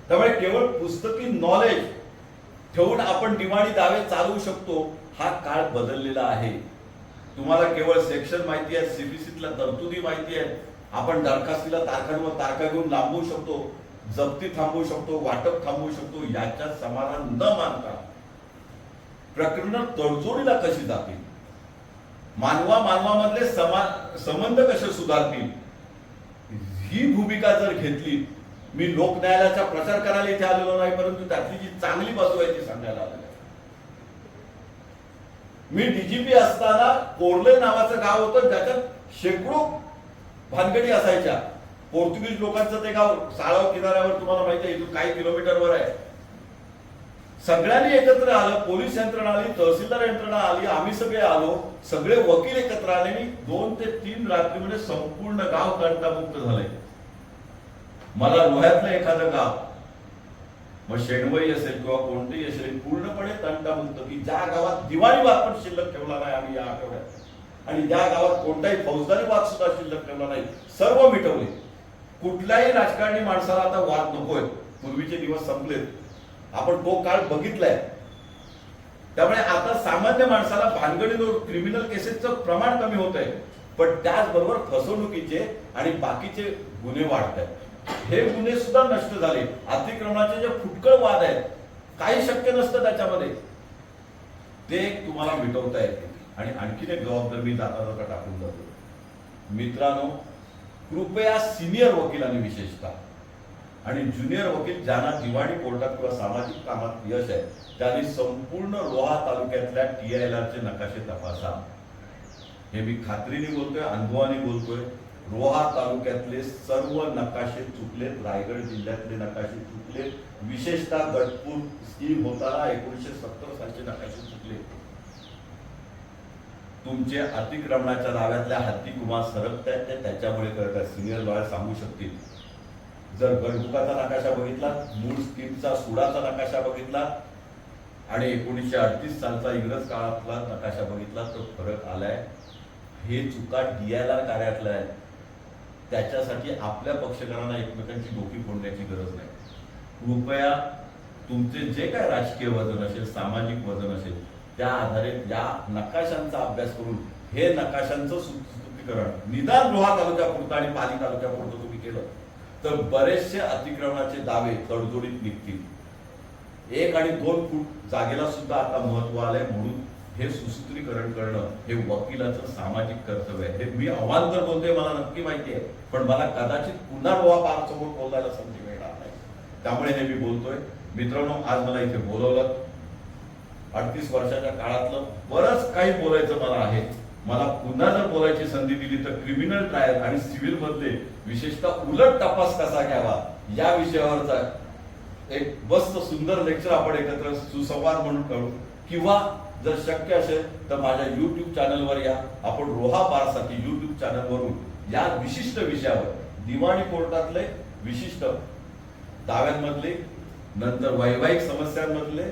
[SPEAKER 2] त्यामुळे केवळ पुस्तकी नॉलेज ठेवून आपण दिवाणी दावे चालवू शकतो हा काळ बदललेला आहे. तुम्हाला केवळ सेक्शन माहिती आहे, CPCतल्या तरतुदी माहिती आहेत, आपण दरखास्तीला तारखांवर तारखा घेऊन लांबवू शकतो, जप्ती थांबवू शकतो, वाटप थांबवू शकतो. याच्यात समाधान न मानता प्रकरण तडजोडीला कशी जातील, मानवामधले संबंध कसे सुधारतील, ही भूमिका जर घेतली. मी लोक न्यायालयाचा प्रचार करायला इथे आलेलो नाही, परंतु त्यातली जी चांगली बाजू आहे ती सांगायला आलेलो आहे. मी DGP असताना कोर्ले नावाचं गाव होतं ज्याच्यात शेकडो भानगडी असायच्या. पोर्तुगीज लोकांचं ते गाव साळाव किनाऱ्यावर तुम्हाला माहिती आहे, इथून काही किलोमीटरवर आहे. सगळ्यांनी एकत्र आलं, पोलीस यंत्रणा आली, तहसीलदार यंत्रणा आली, आम्ही सगळे आलो, सगळे वकील एकत्र आले आणि 2 ते 3 रात्रीमध्ये संपूर्ण गाव तंटामुक्त झाले. मला रोह्यातलं एखादं गाव, मग शेणवई असेल किंवा कोणतेही असेल, पूर्णपणे तंटामुक्त की ज्या गावात दिवाळी वाद पण शिल्लक ठेवला नाही आम्ही या आठवड्यात, आणि ज्या गावात कोणताही फौजदारी वाद सुद्धा शिल्लक ठेवला नाही, सर्व मिटवले. कुठल्याही राजकारणी माणसाला आता वाद नकोय. पूर्वीचे दिवस संपलेत, आपण तो काळ बघितलाय. त्यामुळे आता सामान्य माणसाला भानगडीनं क्रिमिनल केसेसचं प्रमाण कमी होत आहे, पण त्याचबरोबर फसवणुकीचे आणि बाकीचे गुन्हे वाढत आहेत. हे गुन्हे सुद्धा नष्ट झाले. अतिक्रमणाचे जे फुटकळ वाद आहेत, काही शक्य नसतं त्याच्यामध्ये, ते तुम्हाला मिटवता येते. आणि आणखीन एक जबाबदारी मी जाता जाता टाकून जातो. मित्रांनो, कृपया सिनियर वकिलांनी विशेषतः आणि ज्युनियर वकील ज्यांना दिवाणी कोर्टात किंवा सामाजिक कामात यश आहे, त्यांनी संपूर्ण रोहा तालुक्यातल्या TILR चे नकाशे तपासा. हे मी खात्रीने बोलतोय, अनुभवाने बोलतोय. रोहा तालुक्यातले सर्व नकाशे चुकलेत. रायगड जिल्ह्यातले नकाशे चुकलेत. विशेषतः गटपूर स्कीम होताना 1970 सालचे नकाशे चुकले. तुमचे अतिक्रमणाच्या दाव्यातल्या हत्ती कुमार सरकत आहेत, ते त्याच्यामुळे करत आहेत. सिनियर लॉयर सांगू शकतील. जर गडबुकाचा नकाशा बघितला, मूळ स्कीमचा सुडाचा नकाशा बघितला आणि 1938 सालचा इंग्रज काळातला नकाशा बघितला, तो फरक आलाय. हे चुका DILR कार्यातल्या आहेत. त्याच्यासाठी आपल्या पक्षकारांना एकमेकांची डोकी फोडण्याची गरज नाही. कृपया तुमचे जे काय राजकीय वजन असेल, सामाजिक वजन असेल, त्या आधारे या नकाशांचा अभ्यास करून हे नकाशांचं सुस्तुतीकरण निदान रोहा तालुक्यापुरतं आणि पाली तालुक्यापुरतं तुम्ही केलं तर बरेचसे अतिक्रमणाचे दावे तडजोडीत निघतील. 1 आणि 2 फूट जागेला सुद्धा आता महत्व आलंय. म्हणून हे सुसूत्रीकरण करणं हे वकिलाचं सामाजिक कर्तव्य आहे. हे मी अवांतर बोलतोय, मला नक्की माहिती आहे, पण मला कदाचित पुन्हा रोहा पार समोर बोलायला संधी मिळणार नाही. त्यामुळे हे मी बोलतोय. मित्रांनो, आज मला इथे बोलवलं. 38 वर्षाच्या काळातलं बरंच काही बोलायचं मला आहे. मला पुन्हा जर बोलायची संधी दिली तर क्रिमिनल ट्रायल आणि सिव्हिल मध्ये विशेषतः उलट तपास कसा घ्यावा या विषयावरचा एक मस्त सुंदर लेक्चर आपण एकत्र सुसंवाद म्हणून करू, किंवा जर शक्य असेल तर माझ्या YouTube चॅनलवर या. आपण रोहा बारसाठी YouTube चॅनलवरून या विशिष्ट विषयावर, दिवाणी कोर्टातले विशिष्ट दाव्यांमधले, नंतर वैवाहिक समस्यांमधले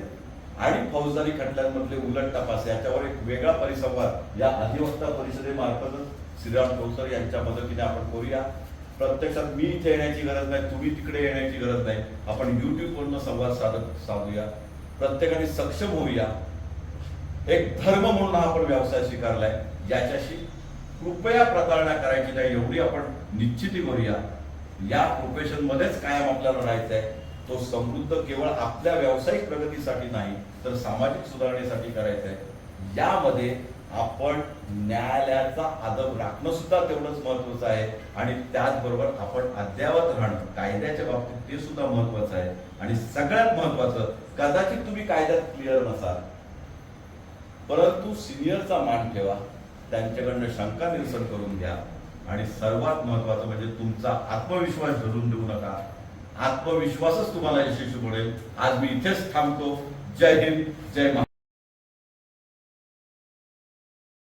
[SPEAKER 2] आणि फौजदारी खटल्यांमधले उलट तपास, याच्यावर एक वेगळा परिसंवाद या अधिवक्ता परिषदेमार्फतच श्रीराम ठोसर यांच्या मदतीने आपण करूया. प्रत्यक्षात मी इथे येण्याची गरज नाही, तुम्ही तिकडे येण्याची गरज नाही. आपण YouTube वरून संवाद साधूया. प्रत्येकाने सक्षम होऊया. एक धर्म म्हणून हा आपण व्यवसाय स्वीकारलाय. याच्याशी कृपया प्रतारणा करायची नाही, एवढी आपण निश्चिती करूया. या प्रोफेशन मध्येच कायम आपल्याला राहायचं आहे. तो समृद्ध केवळ आपल्या व्यावसायिक प्रगतीसाठी नाही तर सामाजिक सुधारणेसाठी करायचा आहे. यामध्ये आपण न्यायालयाचा आदर राखणं सुद्धा तेवढंच महत्वाचं आहे. आणि त्याचबरोबर आपण अद्ययावत राहणं कायद्याच्या बाबतीत ते सुद्धा महत्वाचं आहे. आणि सगळ्यात महत्वाचं, कदाचित तुम्ही कायद्यात क्लिअर नसाल, परंतु सिनियरचा मान ठेवा, त्यांच्याकडनं शंका निरसन करून घ्या. आणि सर्वात महत्वाचं म्हणजे तुमचा आत्मविश्वास धरून देऊ नका. आत्मविश्वासच तुम्हाला यशस्वी बनवेल. आज मी इथेच थांबतो. जय हिंद, जय महाराष्ट्र.